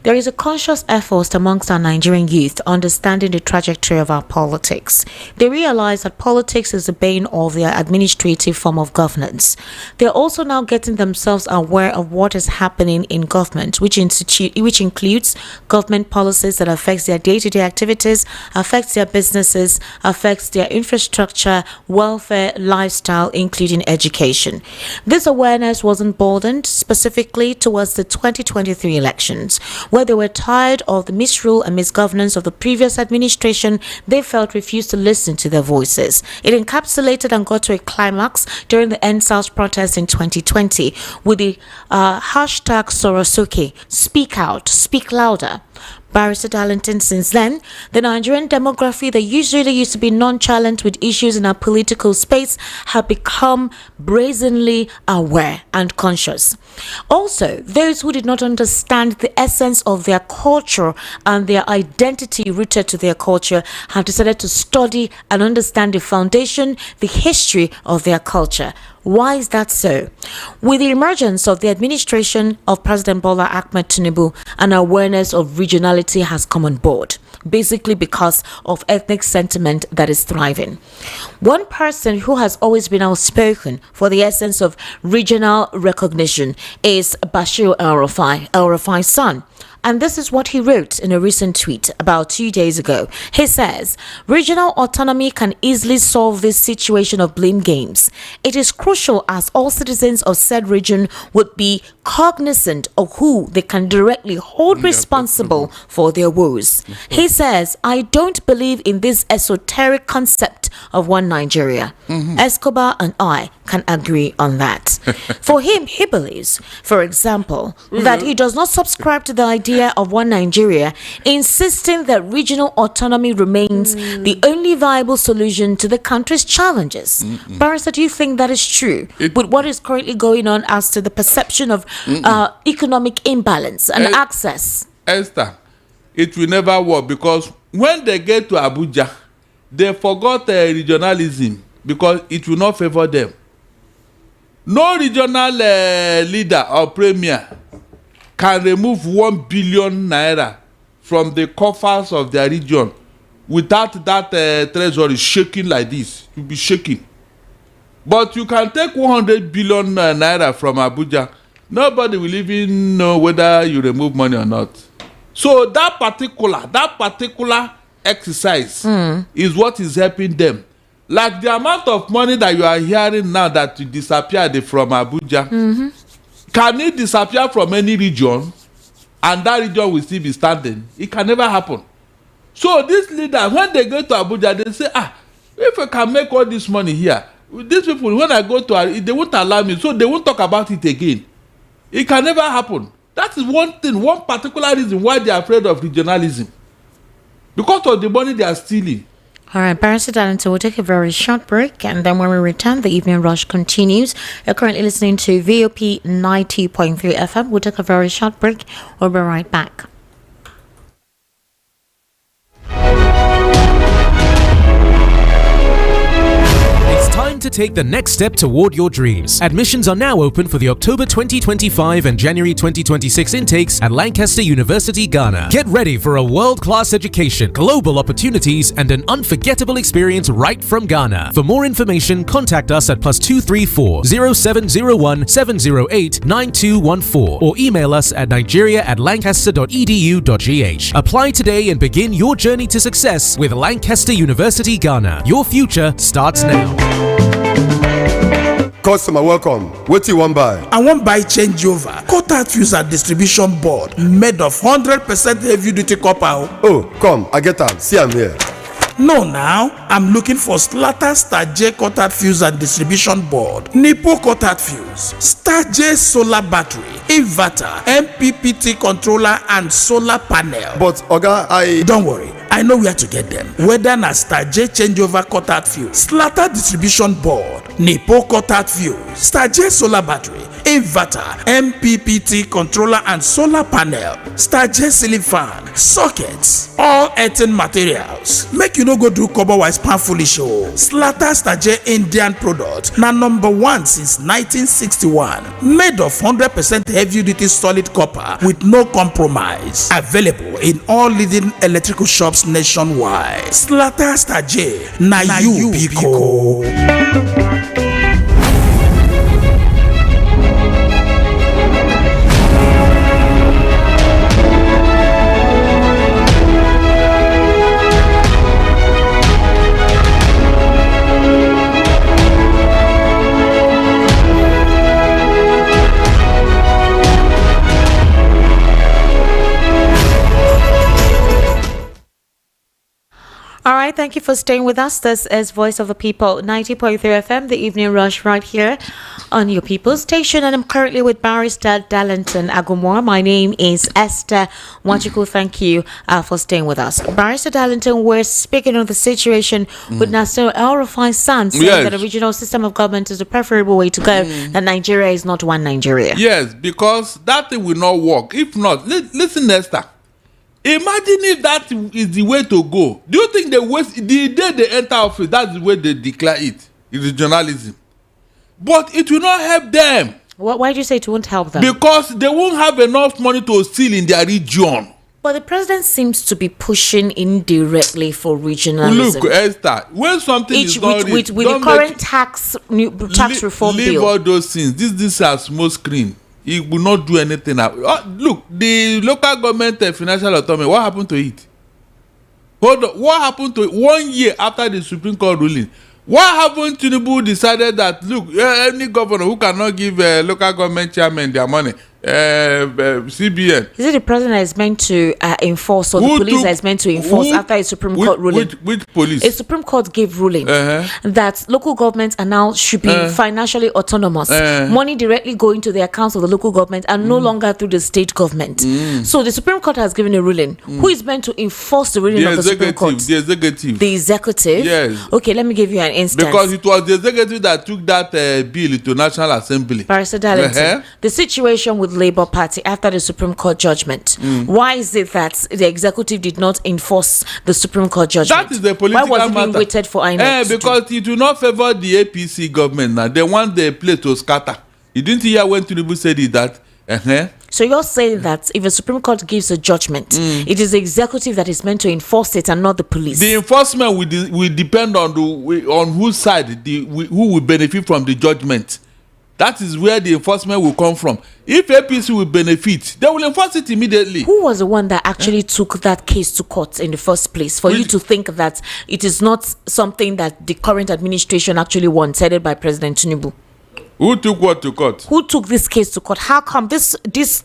there is a conscious effort amongst our Nigerian youth understanding the trajectory of our politics. They realize that politics is the bane of their administrative form of governance. They're also now getting themselves aware of what is happening in government, which includes government policies that affects their day-to-day activities, affects their businesses, affects their infrastructure, welfare, lifestyle, including education. This awareness was emboldened specifically towards the 2023 elections, where they were tired of the misrule and misgovernance of the previous administration. They felt refused to listen to their voices. It encapsulated and got to a climax during the EndSARS protest in 2020 with the hashtag Sorosuke, speak out, speak louder. Barrister Darlington, since then, the Nigerian demography that usually used to be nonchalant with issues in our political space have become brazenly aware and conscious. Also, those who did not understand the essence of their culture and their identity rooted to their culture have decided to study and understand the foundation, the history of their culture. Why is that so? With the emergence of the administration of President Bola Ahmed Tinubu, an awareness of regionality has come on board, basically because of ethnic sentiment that is thriving. One person who has always been outspoken for the essence of regional recognition is Bashir El-Rufai, El-Rufai's son. And this is what he wrote in a recent tweet about 2 days ago. He says, regional autonomy can easily solve this situation of blame games. It is crucial as all citizens of said region would be cognizant of who they can directly hold responsible for their woes. He says, I don't believe in this esoteric concept of one Nigeria. Escobar and I can agree on that. For him, he believes, for example, that he does not subscribe to the idea of one Nigeria, insisting that regional autonomy remains the only viable solution to the country's challenges. Barrister, do you think that is true with what is currently going on as to the perception of economic imbalance and access? Esther, it will never work, because when they get to Abuja, they forgot regionalism because it will not favor them. No regional leader or premier can remove 1 billion naira from the coffers of their region without that treasury shaking like this. You'll be shaking. But you can take 100 billion naira from Abuja. Nobody will even know whether you remove money or not. So that particular exercise is what is helping them. Like the amount of money that you are hearing now that disappeared from Abuja, can it disappear from any region and that region will still be standing? It can never happen. So these leaders, when they go to Abuja, they say, if I can make all this money here, these people, when I go to, they won't allow me, so they won't talk about it again. It can never happen. That is one thing, one particular reason why they are afraid of regionalism. Because of the money they are stealing. All right, Barrister Darlington, we'll take a very short break, and then when we return, the evening rush continues. You're currently listening to VOP 90.3 FM. We'll take a very short break. We'll be right back. Time to take the next step toward your dreams. Admissions are now open for the October 2025 and January 2026 intakes at Lancaster University, Ghana. Get ready for a world-class education, global opportunities, and an unforgettable experience right from Ghana. For more information, contact us at +234 0701 708 9214 or email us at nigeria@lancaster.edu.gh. Apply today and begin your journey to success with Lancaster University, Ghana. Your future starts now. Customer, welcome. What do you want buy? I want buy changeover. Quarter fuse and distribution board made of 100% heavy duty copper. Oh, come, I get am. See, I'm here. No, now I'm looking for Slatter Star J quarter fuse and distribution board, Nipo quarter fuse, Star J solar battery, inverter, MPPT controller, and solar panel. But Oga, don't worry, I know where to get them. Whether na Star J changeover quarter fuse, Slatter distribution board, Nipo quarter fuse, Star J solar battery, inverter, MPPT controller, and solar panel, Star J ceiling fan, sockets, all earthen materials. Make you no go do cover wise pan foolish o. Slatter Star J Indian product na #1 since 1961. Made of 100% heavy duty solid copper with no compromise. Available in all leading electrical shops nationwide. Slatter Star J na you biko. All right, thank you for staying with us. This is Voice of the People, 90.3 FM, the evening rush right here on your People's Station. And I'm currently with Barrister Darlington Agumwa. My name is Esther Wachiku. Thank you for staying with us. Barrister Darlington, we're speaking of the situation with Nasser El-Rufai's son saying that a regional system of government is the preferable way to go, that Nigeria is not one Nigeria. Yes, because that thing will not work. If not, listen, Esther. Imagine if that is the way to go. Do you think the day they enter office, that's the way they declare it? Regionalism. but it will not help them. Why do you say it won't help them? Because they won't have enough money to steal in their region. But the president seems to be pushing indirectly for regionalism. Look, Esther, when something is not with the current tax reform leave bill. all those things. This is small screen. It will not do anything. Look, the local government financial autonomy, what happened to it? Hold on. What happened to it 1 year after the Supreme Court ruling? What happened? Tinubu decided that, look, any governor who cannot give local government chairman their money, CBN. Is it the president that is meant to enforce, or the police that is meant to enforce after a Supreme Court ruling? Which police? A Supreme Court gave ruling that local governments are now should be financially autonomous. Money directly going to the accounts of the local government and no longer through the state government. So the Supreme Court has given a ruling. Who is meant to enforce the ruling of the Supreme Court? The executive. The executive? Yes. Okay, let me give you an instance. Because it was the executive that took that bill to National Assembly. Barrister Darlington, the situation with Labour Party after the Supreme Court judgment. Why is it that the executive did not enforce the Supreme Court judgment? That is the political matter. Why was it being matter. waited for INEC? Because it will not favor the APC government now. They want the place to scatter. You didn't hear when Tinubu said it that? So you're saying that if the Supreme Court gives a judgment, it is the executive that is meant to enforce it and not the police? The enforcement will depend on whose side, who will benefit from the judgment. That is where the enforcement will come from. If APC will benefit, they will enforce it immediately. Who was the one that actually took that case to court in the first place for you to think that it is not something that the current administration actually wants, headed by President Tinubu? Who took what to court? Who took this case to court? How come this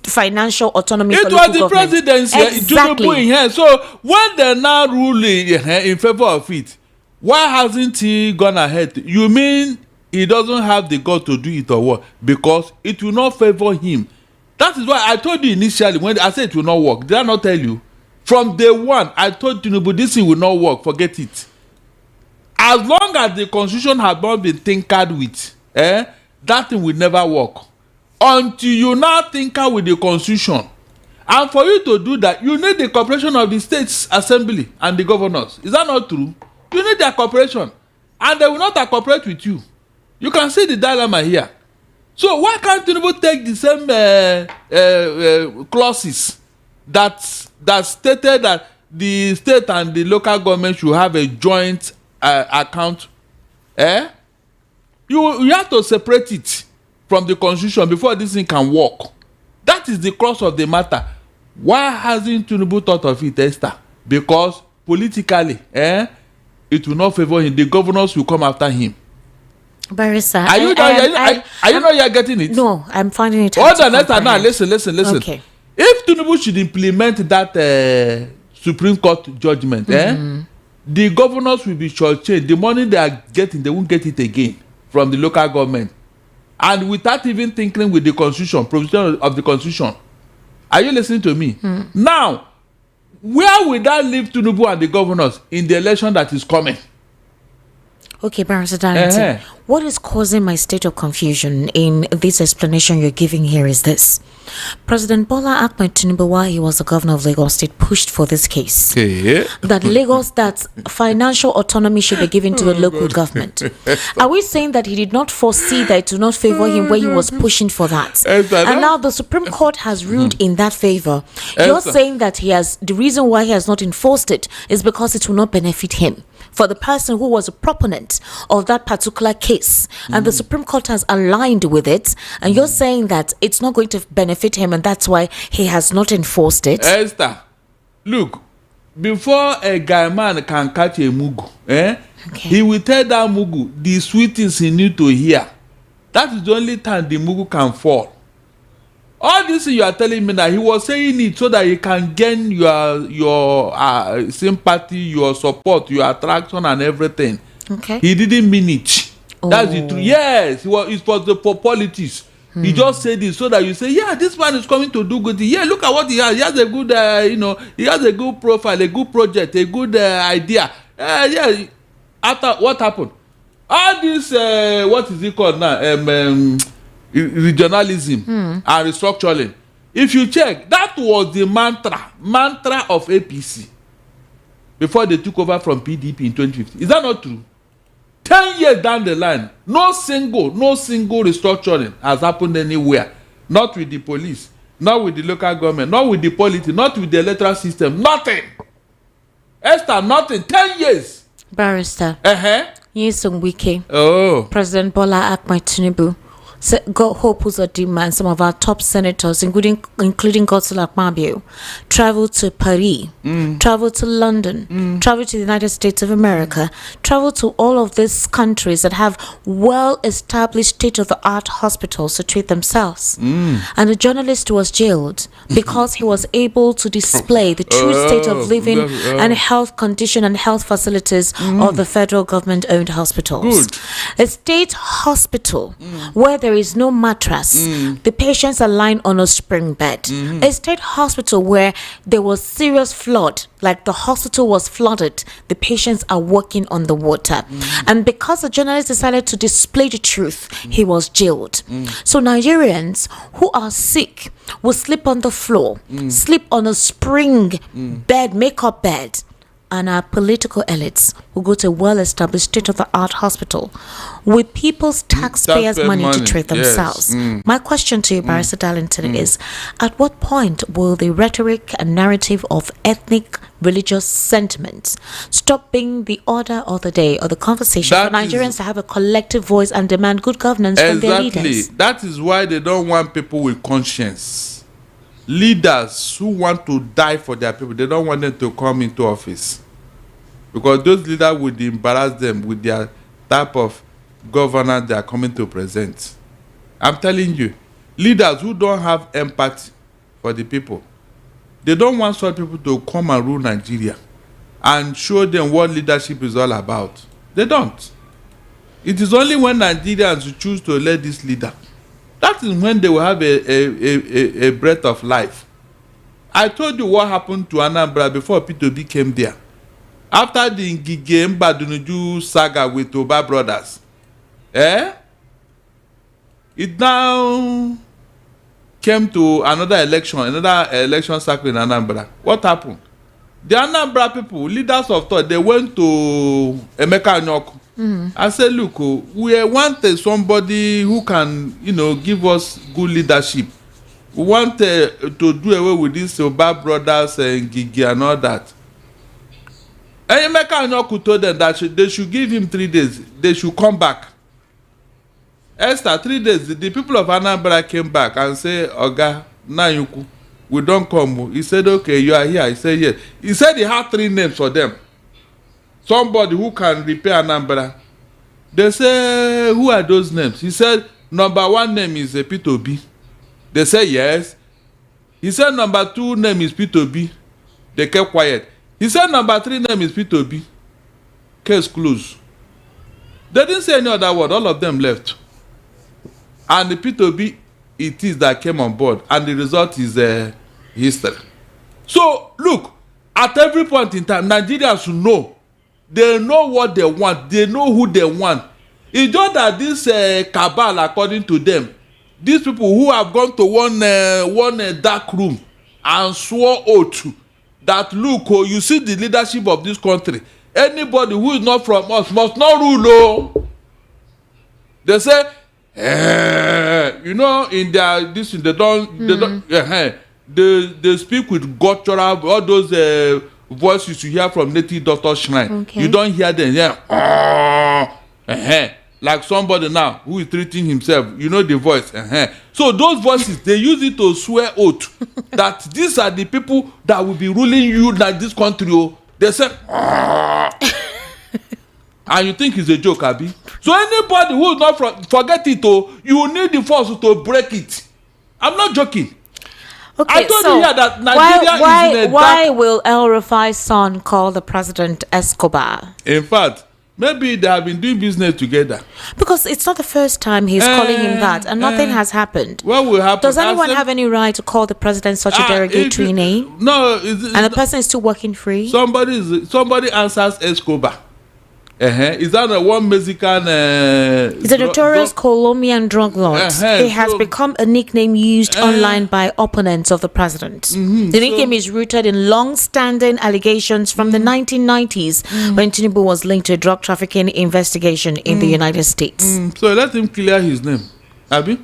financial autonomy it for was local the presidency. Exactly. In here. So when they now rule in favor of it, why hasn't he gone ahead? You mean he doesn't have the guts to do it or what? Because it will not favor him. That is why I told you initially when I said it will not work. Did I not tell you? From day one, I told Tinubu this thing will not work. Forget it. As long as the constitution has not been tinkered with, that thing will never work. Until you now tinker with the constitution. And for you to do that, you need the cooperation of the states assembly and the governors. Is that not true? You need their cooperation. And they will not cooperate with you. You can see the dilemma here. So why can't Tinubu take the same clauses that stated that the state and the local government should have a joint account? You have to separate it from the constitution before this thing can work. That is the crux of the matter. Why hasn't Tinubu thought of it, Esther? Because politically, it will not favor him. The governors will come after him. Barrister, are you not getting it? No, I'm finding it hard. Hold on, now listen. Okay. If Tinubu should implement that Supreme Court judgment, the governors will be shortchanged. The money they are getting, they won't get it again from the local government. And without even thinking with the constitution, provision of the constitution. Are you listening to me? Now, where will that leave Tinubu and the governors in the election that is coming? Okay, Barrister Darlington, what is causing my state of confusion in this explanation you're giving here is this. President Bola Ahmed Tinubu, while he was the governor of Lagos State, pushed for this case. That financial autonomy should be given to the local government. Are we saying that he did not foresee that it did not favor him when he was pushing for that? And now the Supreme Court has ruled in that favor. You're saying that the reason why he has not enforced it is because it will not benefit him. For the person who was a proponent of that particular case, and the Supreme Court has aligned with it, and you're saying that it's not going to benefit him, and that's why he has not enforced it. Esther, look, before a guy man can catch a mugu, he will tell that mugu the sweet things he need to hear. That is the only time the mugu can fall. All this you are telling me that he was saying it so that he can gain your sympathy, your support, your attraction and everything. Okay. He didn't mean it. That's the truth. Yes, it was for politics. He just said it so that you say, yeah, this man is coming to do good. Yeah, look at what he has. He has a good, he has a good profile, a good project, a good idea. Yeah. After what happened? All this, what is it called now? Regionalism and restructuring. If you check, that was the mantra of APC before they took over from PDP in 2015. Is that not true? 10 years down the line, no single restructuring has happened anywhere. Not with the police, not with the local government, not with the politics, not with the electoral system. Nothing. Esther, nothing. 10 years. Barrister. Nyesom Wike. Oh. President Bola Ahmed Tinubu. God Hope Uzodinma and some of our top senators, including Godswill Akpabio, traveled to Paris, traveled to London, traveled to the United States of America, traveled to all of these countries that have well-established state-of-the-art hospitals to treat themselves. And the journalist was jailed because he was able to display the true state of living and health condition and health facilities of the federal government-owned hospitals. Good. A state hospital where there is no mattress, the patients are lying on a spring bed. A state hospital where there was serious flood, like the hospital was flooded, the patients are walking on the water. And because the journalist decided to display the truth, he was jailed. So Nigerians who are sick will sleep on the floor, sleep on a spring bed, makeup bed. And our political elites will go to a well-established state-of-the-art hospital with people's taxpayers' money to treat themselves. Yes. My question to you, Barrister Darlington, is at what point will the rhetoric and narrative of ethnic, religious sentiments stop being the order of the day or the conversation for Nigerians to have a collective voice and demand good governance from their leaders? That is why they don't want people with conscience. Leaders who want to die for their people, they don't want them to come into office, because those leaders would embarrass them with their type of governance they are coming to present. I'm telling you, leaders who don't have empathy for the people, they don't want such people to come and rule Nigeria and show them what leadership is all about. They don't. It is only when Nigerians choose to elect this leader, that is when they will have a breath of life. I told you what happened to Anambra before P2B came there. After the Ngige Mbadunuju saga with Oba brothers, it now came to another election cycle in Anambra. What happened? The Anambra people, leaders of thought, they went to Emeka Anyoko. I said, look, we want somebody who can, give us good leadership. We want to do away with these Oba brothers and Gigi and all that. And Emeka Anyoko told them that they should give him 3 days. They should come back. Esther, 3 days, the people of Anambra came back and said, Oga, Nayuku, we don't come. He said, okay, you are here. I said, yes. He said he had 3 names for them. Somebody who can repair Anambra. They say, who are those names? He said, number 1 name is P2B. They say, yes. He said, number 2 name is P2B. They kept quiet. He said, number 3 name is P2B. Case closed. They didn't say any other word. All of them left. And the P2B, it is that came on board. And the result is history. So, look, at every point in time, Nigerians should know. They know what they want. They know who they want. It's just that this cabal, according to them, these people who have gone to one dark room and swore oath that, look, you see the leadership of this country, anybody who is not from us must not rule. They say, in their this they speak with guttural, all those voices you hear from native doctor shrine. Okay. You don't hear them like somebody now who is treating himself, the voice. So those voices, they use it to swear oath that these are the people that will be ruling you like this country. They say and you think it's a joke, Abi? So anybody who is not forget it, you need the force to break it. I'm not joking. Okay, I told you here that Nigeria is in a why will El-Rufai's son call the president Escobar? In fact, maybe they have been doing business together. Because it's not the first time he's calling him that, and nothing has happened. What will happen? Does anyone have any right to call the president such a derogatory name? No. And the person is still working free? Somebody answers Escobar. Is that one Mexican? He's a notorious Colombian drug lord. He has become a nickname used online by opponents of the president. The nickname is rooted in long-standing allegations from the 1990s when Tinubu was linked to a drug trafficking investigation in the United States. So let him clear his name. Abi?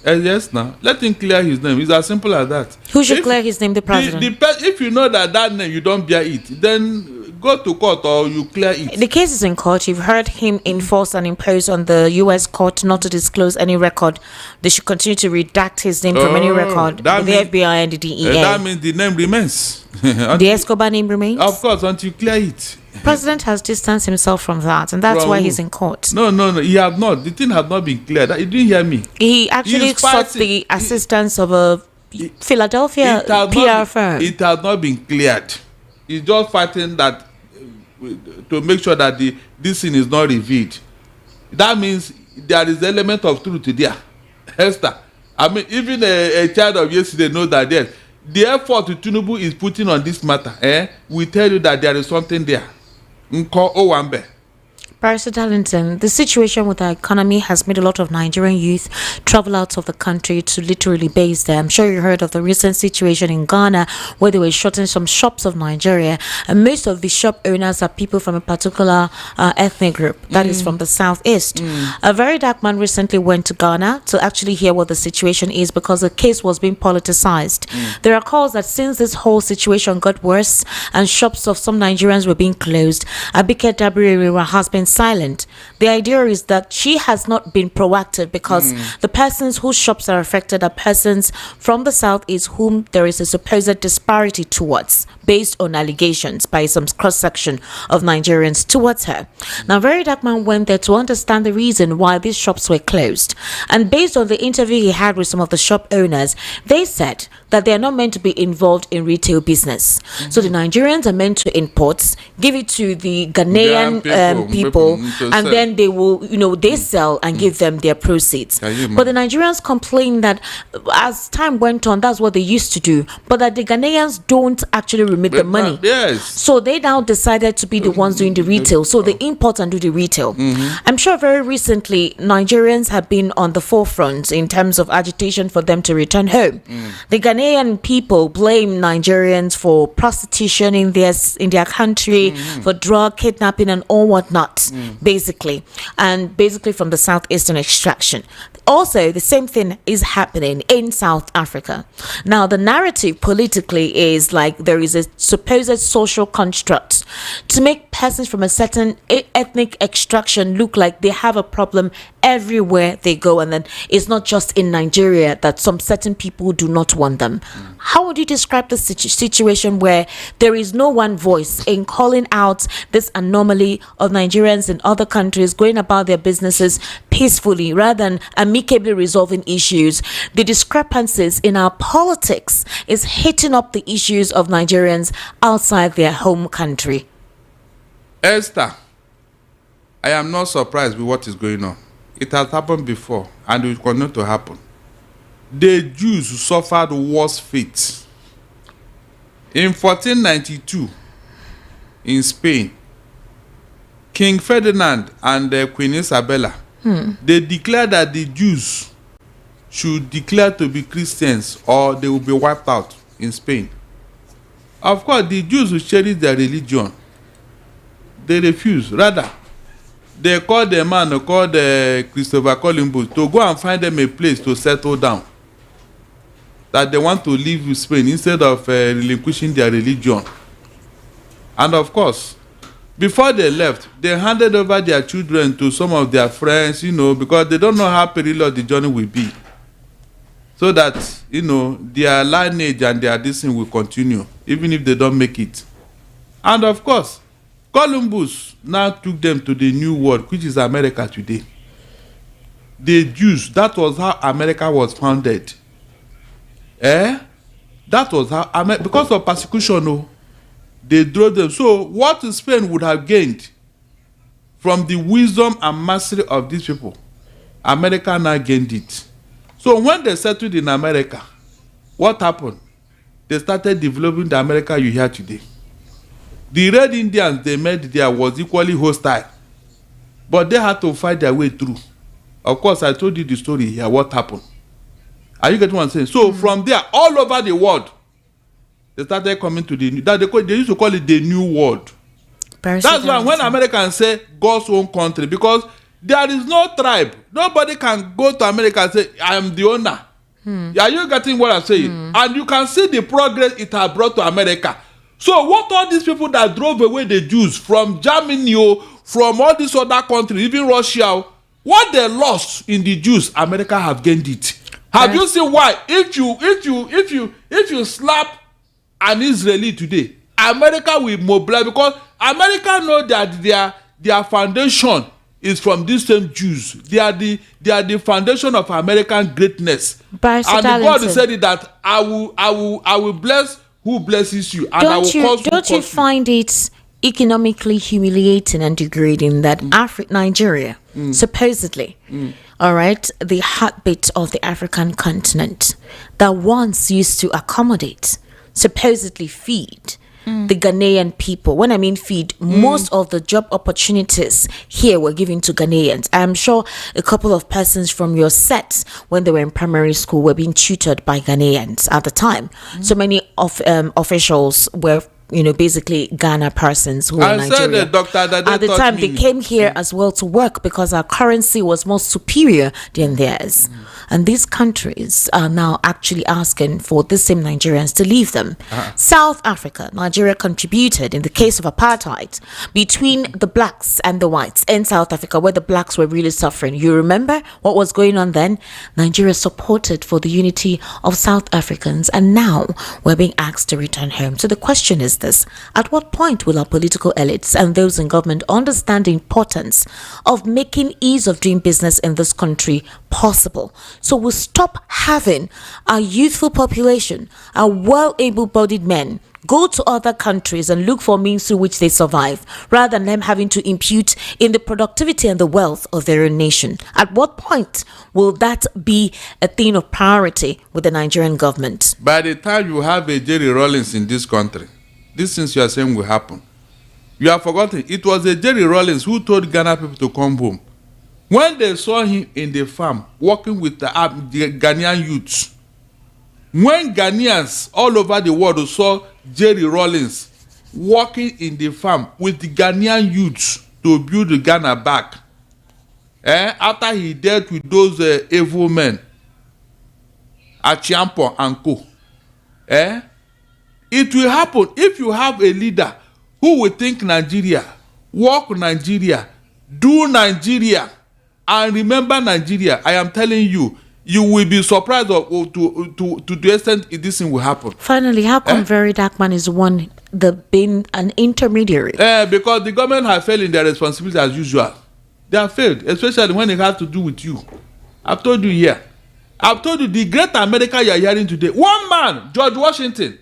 Yes, now. Let him clear his name. It's as simple as that. Who should clear his name? The president. If you know that name, you don't bear it, then go to court or you clear it. The case is in court. You've heard him enforce and impose on the U.S. court not to disclose any record. They should continue to redact his name from any record. The FBI and the DEA. That means the name remains. The Escobar name remains? Of course, until you clear it. The president has distanced himself from that, and that's why he's in court. No, he have not. The thing has not been cleared. You didn't hear me. He actually sought the assistance of a Philadelphia PR firm. It has not been cleared. He's just fighting that to make sure that this thing is not revealed. That means there is element of truth there. Esther, I mean, even a child of yesterday knows that yes, the effort Tinubu is putting on this matter, we tell you that there is something there. Nko Owambe. Barrister Darlington, the situation with our economy has made a lot of Nigerian youth travel out of the country to literally base there. I'm sure you heard of the recent situation in Ghana where they were shutting some shops of Nigeria, and most of the shop owners are people from a particular ethnic group that is from the southeast. A very dark man recently went to Ghana to actually hear what the situation is because the case was being politicized. There are calls that since this whole situation got worse and shops of some Nigerians were being closed, Abike Dabiri has been silent. The idea is that she has not been proactive because the persons whose shops are affected are persons from the southeast whom there is a supposed disparity towards based on allegations by some cross-section of Nigerians towards her. Now, Very Dark Man went there to understand the reason why these shops were closed, and based on the interview he had with some of the shop owners, they said that they are not meant to be involved in retail business. So the Nigerians are meant to import, give it to the Ghanaian people, and then they will, they sell and give them their proceeds. But the Nigerians complain that as time went on, that's what they used to do, but that the Ghanaians don't actually remit the money. Yes. So they now decided to be the ones doing the retail. So they import and do the retail. I'm sure very recently Nigerians have been on the forefront in terms of agitation for them to return home. The Ghanaian people blame Nigerians for prostitution in their country, for drug kidnapping and all whatnot, basically from the southeastern extraction. Also, the same thing is happening in South Africa. Now, the narrative politically is like there is a supposed social construct to make persons from a certain ethnic extraction look like they have a problem everywhere they go, and then it's not just in Nigeria that some certain people do not want them. How would you describe the situation where there is no one voice in calling out this anomaly of Nigerians in other countries going about their businesses peacefully rather than amicably resolving issues? The discrepancies in our politics is hitting up the issues of Nigerians outside their home country. Esther, I am not surprised with what is going on. It has happened before and it will continue to happen. The Jews suffered worse fate. In 1492, in Spain, King Ferdinand and Queen Isabella, they declared that the Jews should declare to be Christians or they will be wiped out in Spain. Of course, the Jews who cherish their religion, they refuse. Rather, they called the man who called Christopher Columbus to go and find them a place to settle down. That they want to live in Spain instead of relinquishing their religion. And of course, before they left, they handed over their children to some of their friends, because they don't know how perilous the journey will be. So that, their lineage and their destiny will continue, even if they don't make it. And of course, Columbus now took them to the new world, which is America today. The Jews, that was how America was founded. That was how, because of persecution, they drove them. So what Spain would have gained from the wisdom and mastery of these people, America now gained it. So when they settled in America, what happened? They started developing the America you hear today. The Red Indians they met there was equally hostile but they had to fight their way through. Of course, I told you the story here, what happened. Are you getting what I'm saying? So from there, all over the world, they started coming to the new, they used to call it the new world. That's why when Americans say God's own country, because there is no tribe. Nobody can go to America and say, I am the owner. Are you getting what I'm saying? And you can see the progress it has brought to America. So what all these people that drove away the Jews from Germany, from all these other countries, even Russia, what they lost in the Jews, America have gained it. Have you seen why? If you slap an Israeli today, America will mobilize, because America know that their foundation is from these same Jews. They are the foundation of American greatness. And God said it that I will bless who blesses you, and I will curse who Don't you find it economically humiliating and degrading that Nigeria, supposedly, all right, the heartbeat of the African continent, that once used to accommodate, supposedly feed the Ghanaian people. When I mean feed, most of the job opportunities here were given to Ghanaians. I'm sure a couple of persons from your set, when they were in primary school, were being tutored by Ghanaians at the time. So many of officials were, basically Ghana persons who were in Nigeria. At the time, they came here as well to work because our currency was more superior than theirs. And these countries are now actually asking for the same Nigerians to leave them. South Africa, Nigeria contributed in the case of apartheid between the blacks and the whites in South Africa, where the blacks were really suffering. You remember what was going on then? Nigeria supported for the unity of South Africans, and now we're being asked to return home. So the question is this: at what point will our political elites and those in government understand the importance of making ease of doing business in this country possible, so we'll stop having our youthful population, our well-able-bodied men, go to other countries and look for means through which they survive, rather than them having to impute in the productivity and the wealth of their own nation? At what point will that be a thing of priority with the Nigerian government? By the time you have a Jerry Rawlings in this country, these things you are saying will happen. You have forgotten, it was a Jerry Rawlings who told Ghana people to come home. When they saw him in the farm working with the Ghanaian youths, when Ghanaians all over the world saw Jerry Rawlings working in the farm with the Ghanaian youths to build the Ghana back, after he dealt with those evil men, Achiampo and co, it will happen if you have a leader who will think Nigeria, work Nigeria, do Nigeria, and remember Nigeria. I am telling you, you will be surprised to the extent this thing will happen. Finally, how come Very Dark Man is being an intermediary? Because the government has failed in their responsibility as usual. They have failed, especially when it has to do with you. I've told you here. I've told you the great America you are hearing today. One man, George Washington.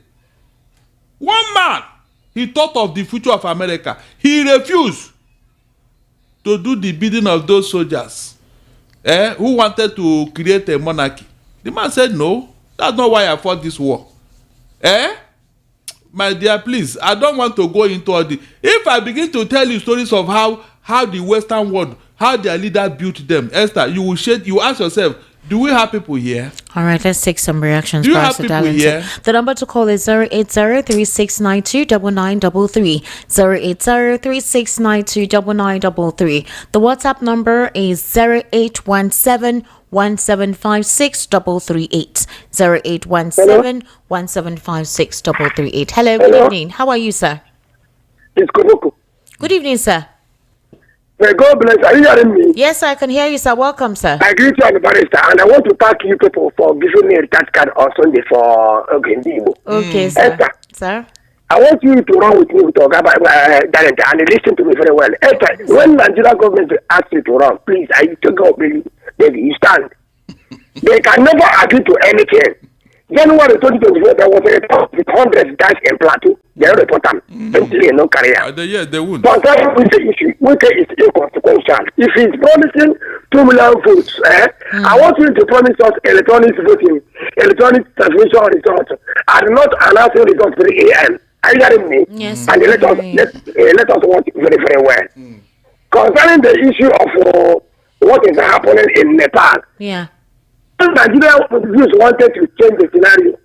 One man, he thought of the future of America. He refused to do the bidding of those soldiers who wanted to create a monarchy. The man said, no, that's not why I fought this war. My dear, please, I don't want to go into all the... If I begin to tell you stories of how the Western world, how their leader built them, Esther, you will ask yourself, do we have people here? All right, let's take some reactions. Do you have people here? The number to call is 080-3692-9933. 080-3692-9933. The WhatsApp number is 0817-1756-338. 0817-1756-338. Hello, good evening. How are you, sir? It's Koboko. Good evening, sir. May God bless. Are you hearing me? Yes, I can hear you, sir. Welcome, sir. I greet you and the barrister, and I want to thank you people for giving me a tax card on Sunday for Ogendibo. Okay, sir. Esther, sir? I want you to run with me with Ogaba Darren and listen to me very well. Esther, when Nigeria government asks you to run, please, I take up baby, you stand. They can never agree to anything. January 2024, there was a report with hundreds died in Plateau. They don't report them. Until no career. They would. But Wike is inconsequential. If he's promising 2 million votes, I want him to promise us electronic voting, electronic transmission results, and not announcing results 3 a.m. Are you hearing me? Yes. And let us watch very, very well. concerning the issue of what is happening in Nepal. Yeah. Nigeria youth wanted to change the scenario.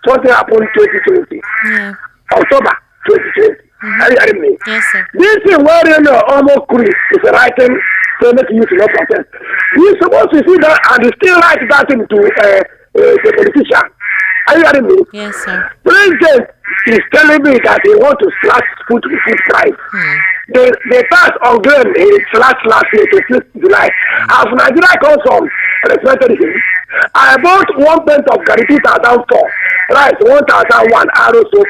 Something happened 2020. Yeah. October 2020. Are you hearing me? Yes, sir. This is where almost Chris is writing to make youth not protest. We're supposed to see that and still write that into the politician. Are you hearing me? Yes, sir. President is telling me that he wants to slash food price. The tax on grain is slash last year to 6th July. As Nigeria comes on, respected him, I bought 1 pint of curry 2004, rice 1001, arrow so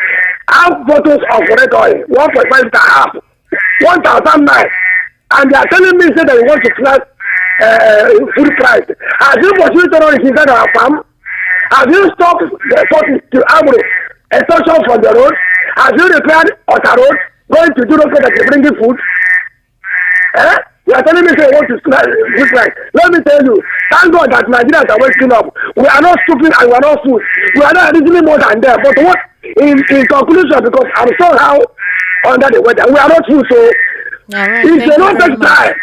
half bottles of red oil 1.5 liter half 1009, and they are telling me say they want to slash food price. Have you pursued terrorists inside our farm? Have you stopped the forces to Agro, extortion from the road? Have you repaired Ota Road, going to do that you're bringing food? You are telling me say you want to food price. Let me tell you, thank God that Nigerians are waking up. We are not stupid and we are not fools. We are not reasoning more than them. But what, in conclusion, because I'm somehow under the weather, we are not fools, so it's a lot of time.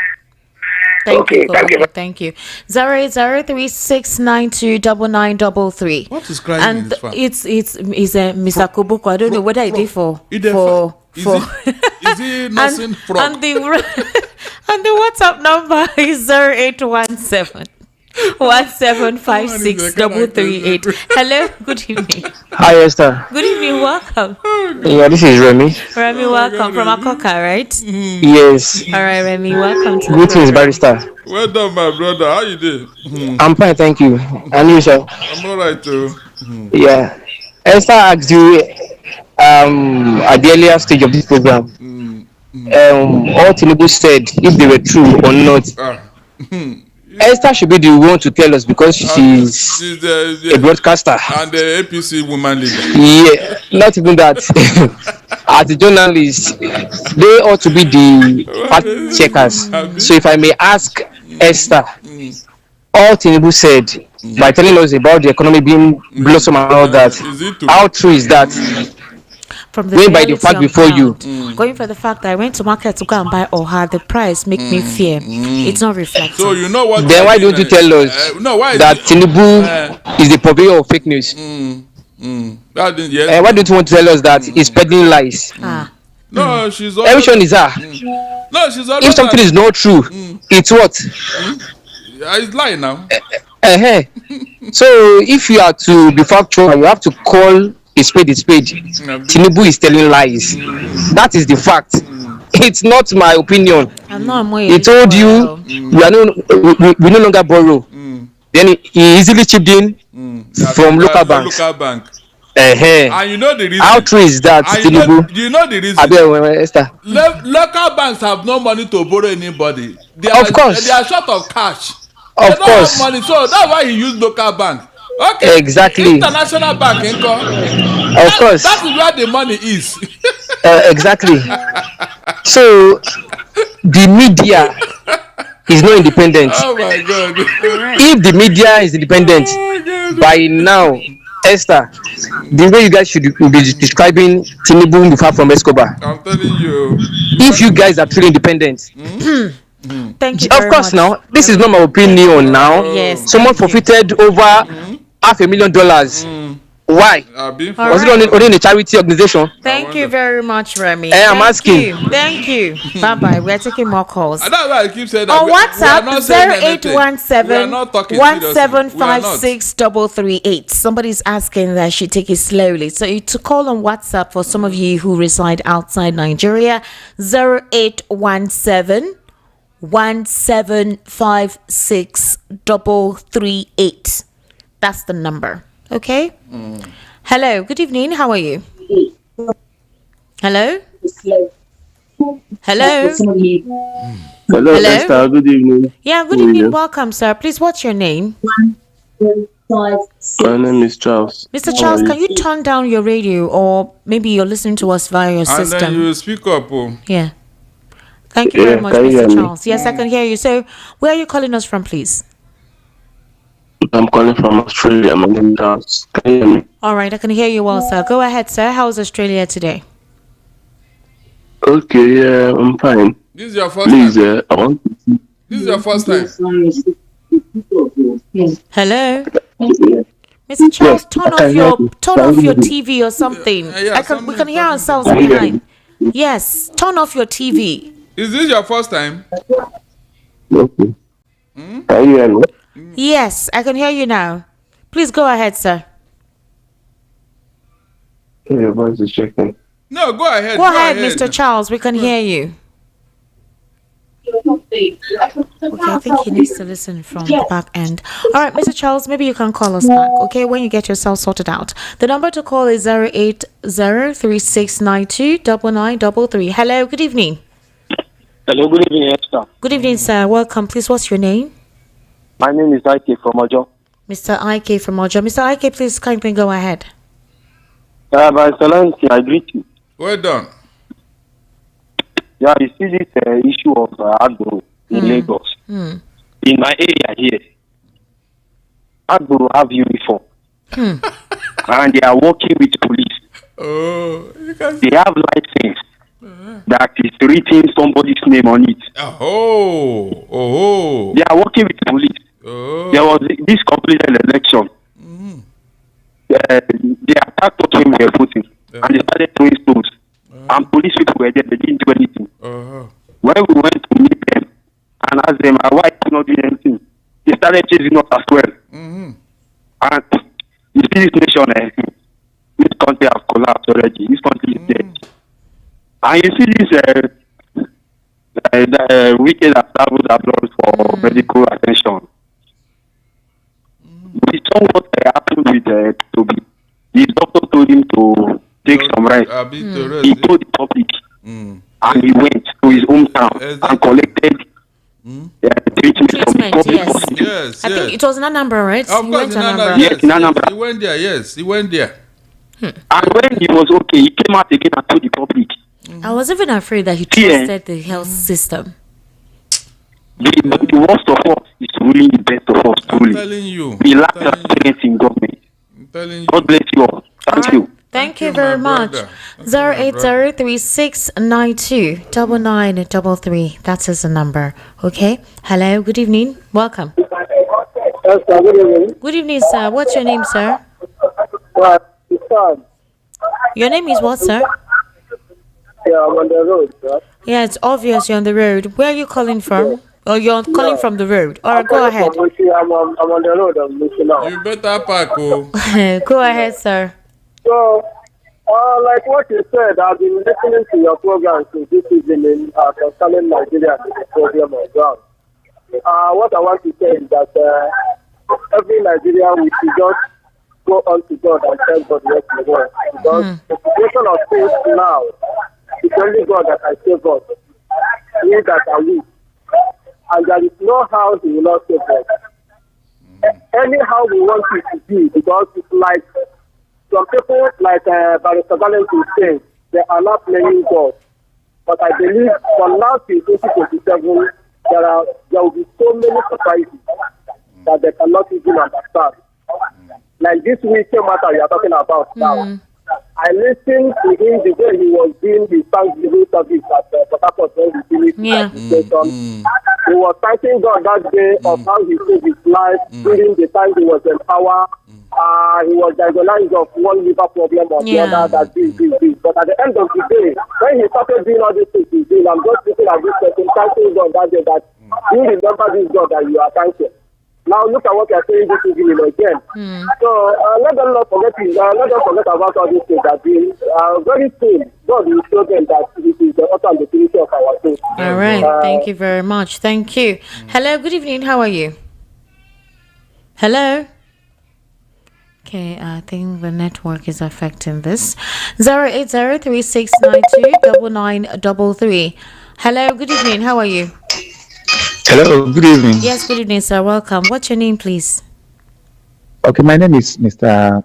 Thank you. Thank you. 08036929933. What is crying and in this farm? It's Mr. Koboko. I don't know what I did for. Is he nursing frog? And the WhatsApp number is 0817 1756338. Hello, good evening. Hi, Esther. Good evening, welcome. Yeah, this is Remy. Remy, welcome from Akoka, right? Yes. All right, Remy, welcome to Greetings, Barrister. Well done, my brother. How you doing? I'm fine, thank you. And you, sir? I'm all right, too. Yeah. Esther asked you at the earlier stage of this program, all Tinubu said, if they were true or not. Esther should be the one to tell us because she's a broadcaster. And the APC woman leader. Yeah, not even that. As a journalist, they ought to be the fact checkers. So if I may ask Esther, all Tinubu said by telling us about the economy being blossom and all that, how true is that? From the going by the fact before you. Going for the fact that I went to market to go and buy Oha, the price make me fear. It's not reflecting. So you know what? Then why don't you tell us that Tinubu is the purveyor of fake news? Why don't you want to tell us that he's peddling lies? No, she's always, everyone is her. No, she's always if something is not true, it's what? It's lying now. So if you are to be factual, you have to call a spade. Tinubu is telling lies. That is the fact. It's not my opinion. He told you we no longer borrow. Then he easily chipped in from local banks. And you know the reason. How true is that, Tinubu? Do you know the reason? Local banks have no money to borrow anybody. Of course. They are short of cash. Of they don't course. have money, so that's why he used local bank. Okay. Exactly. International bank, of course. That is where the money is. Exactly. So the media is not independent. Oh my God. If the media is independent, by now, Esther, the way you guys should be describing Tinubu before from Escobar. I'm telling you. If you guys are truly independent. Thank you. Of course, now this is not my opinion. Now, yes, someone forfeited over $500,000. Why? Was it only a charity organization? Thank you very much, Remy. I'm asking. Thank you. Bye bye. We're taking more calls. And that's why I keep saying that. On WhatsApp, 0817-1756338. Somebody's asking that she take it slowly. So to call on WhatsApp for some of you who reside outside Nigeria, 0817-1756338. That's the number. Okay. Hello. Good evening. How are you? Hello. Hello. Hello, Esther. Good evening. Yeah. Good evening. Welcome, sir. Please, what's your name? My name is Charles. Mr. Charles, can you turn down your radio, or maybe you're listening to us via your system? And then you speak up. Yeah. Thank you very much, Mr. Charles. Yes, I can hear you. So, where are you calling us from, please? I'm calling from Australia. My name is Charles. Can you hear me? All right, I can hear you well, sir. Go ahead, sir. How's Australia today? Okay, yeah, I'm fine. This is your first Please, time. I want to see. This is your first time. Hello, Mr. Charles. Turn off your TV or something. We can hear ourselves behind. Yes, turn off your TV. Is this your first time? Okay. Can you hear me? Yes, I can hear you now. Please go ahead, sir. Your voice is checking. No, go ahead. Go ahead, Mr. Charles. We can hear you. Okay, I think he needs to listen from the back end. All right, Mr. Charles, maybe you can call us back, okay, when you get yourself sorted out. The number to call is 08036929933. Hello, good evening. Hello, good evening, Esther. Good evening, sir. Welcome. Please, what's your name? My name is Wike from Ojo. Mr. Ike from Ojo. Mr. Ike, please kindly go ahead. By Excellency, I greet you. Well done. Yeah, you see this issue of Agbo in Lagos. In my area here, Agbo have uniform. And they are working with police. Oh, they have license that is written somebody's name on it. They are working with police. There was this completed election. They attacked us when we were voting. And they started throwing stones. And police people were there, they didn't do anything. When we went to meet them and asked them why could not do anything, they started chasing us as well. And you see this nation, this country has collapsed already. This country is dead. And you see this wicked that traveled abroad for medical attention. We saw what happened with Toby. His doctor told him to take some rest. He told the public. And he went to his hometown and collected treatment from the public. Yes. I think it was in Anambra, right? Of course, in Anambra. Yes, in Anambra. He went there, yes. He went there. And when he was okay, he came out again and told the public. I was even afraid that he trusted the health system. The worst of us is ruling the best of us, truly. I'm telling you. We lack experience in government. I'm telling you. God bless you all. Thank you. Thank you very much. 08036929933. That is the number. Okay. Hello. Good evening. Welcome. Yes, sir, good evening. Good evening, sir. What's your name, sir? Your name is what, sir? Yeah, I'm on the road, sir. Yeah, it's obvious you're on the road. Where are you calling from? Or you're calling from the road? Or go ahead. I'm on the road. I'm listening now. You better park, oh. Go ahead, sir. So, like what you said, I've been listening to your program since this evening concerning Nigeria and the problem on ground. What I want to say is that every Nigerian we should just go on to God and tell God what we want. Because the situation of things now, it's only God that can save us. We that are weak. And there is no how he will not save us. Anyhow we want it to be, because it's like some people, like Barrister Valens is saying, they are not playing God. But I believe from now till 2027, there will be so many surprises that they cannot even understand. Like this weekend matter you are talking about now. I listened to him the day he was doing the Thanksgiving service at Port Harcourt when we finished station. He was thanking God that day of how he saved his life during the time he was in power. He was diagnosed of one liver problem or the other that this. But at the end of the day, when he started doing all these things he's doing, I'm just looking at this person, thanking God that day that you remember this God that you are thanking. Now look at what you are saying this evening again. So let them not forget let them forget about all these things that we very soon God will show them that this is the author and the finisher of our faith. All right. Thank you very much. Thank you. Hello. Good evening. How are you? Hello. Okay, I think the network is affecting this. 08036929933. Hello. Good evening. How are you? Hello, good evening. Yes, good evening, sir. Welcome. What's your name, please? Okay, my name is Mr.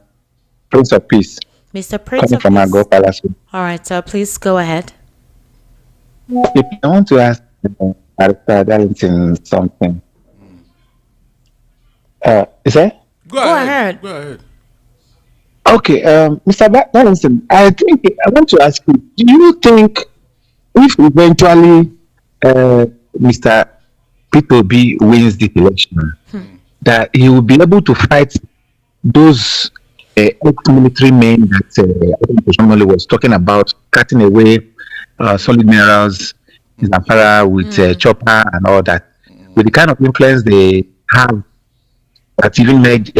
Prince of Peace. Mr. Prince of from Peace. Agro Palace. All right, sir. Please go ahead. If I want to ask Barrister Darlington something. Is that? Go ahead. Go ahead. Okay, Mr. Darlington, I want to ask you, do you think if eventually Mr. P2B wins this election, that he will be able to fight those ex-military men that I think Somali was talking about, cutting away solid minerals in Zamfara with chopper and all that, with the kind of influence they have, that even made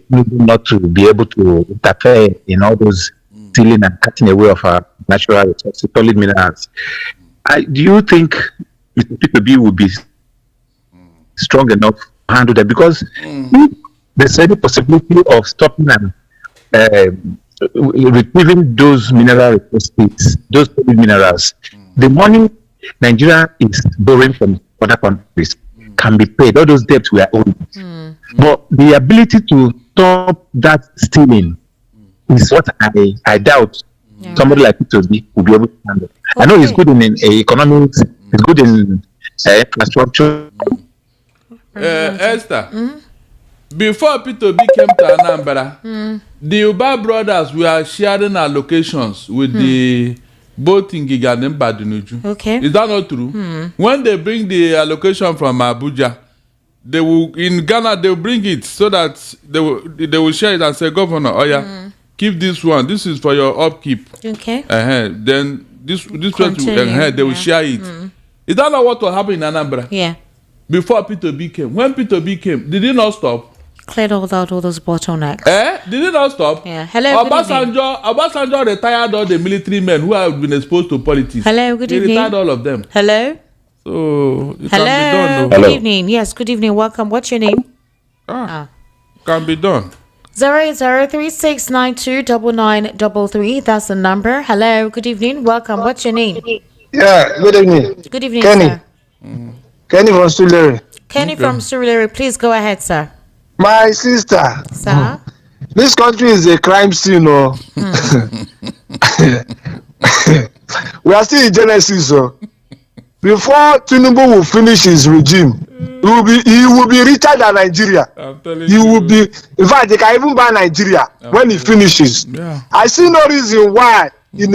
not to be able to interfere in all those stealing and cutting away of our natural resources, solid minerals. Do you think Mr. P2B will be strong enough to handle that? Because if there's any possibility of stopping and retrieving those mineral resources, those solid minerals, the money Nigeria is borrowing from other countries can be paid. All those debts we are owing. But the ability to stop that stealing is what I doubt somebody like P2B will be able to handle. I know he's good in economics, he's good in infrastructure. Esther, before P2B came to Anambra, the Uba brothers were sharing allocations with the both in Giga and Mbadinuju. Okay. Is that not true? When they bring the allocation from Abuja, they will in Ghana they will bring it so that they will share it and say, Governor, oh yeah, keep this one. This is for your upkeep. Okay. Then this person they will share it. Is that not what will happen in Anambra? Yeah. Before P2B came. When P2B came, did it not stop? Cleared all those bottlenecks. Did it not stop? Yeah. Hello, Obasanjo retired all the military men who have been exposed to politics. Hello, good evening. He retired all of them. Hello. So it Hello. can be done. Good evening. Yes, good evening. Welcome. What's your name? Can be done. 08036929933. That's the number. Hello. Good evening. Welcome. What's your name? Yeah. Good evening. Good evening, Kenny. sir. Kenny from Surulere. Kenny from Surulere. Please go ahead, sir. My sister. Sir. This country is a crime scene, oh. We are still in Genesis, so before Tinubu will finish his regime, he will be richer than Nigeria. He will be, in fact, they can even buy Nigeria when he finishes. Yeah. I see no reason why in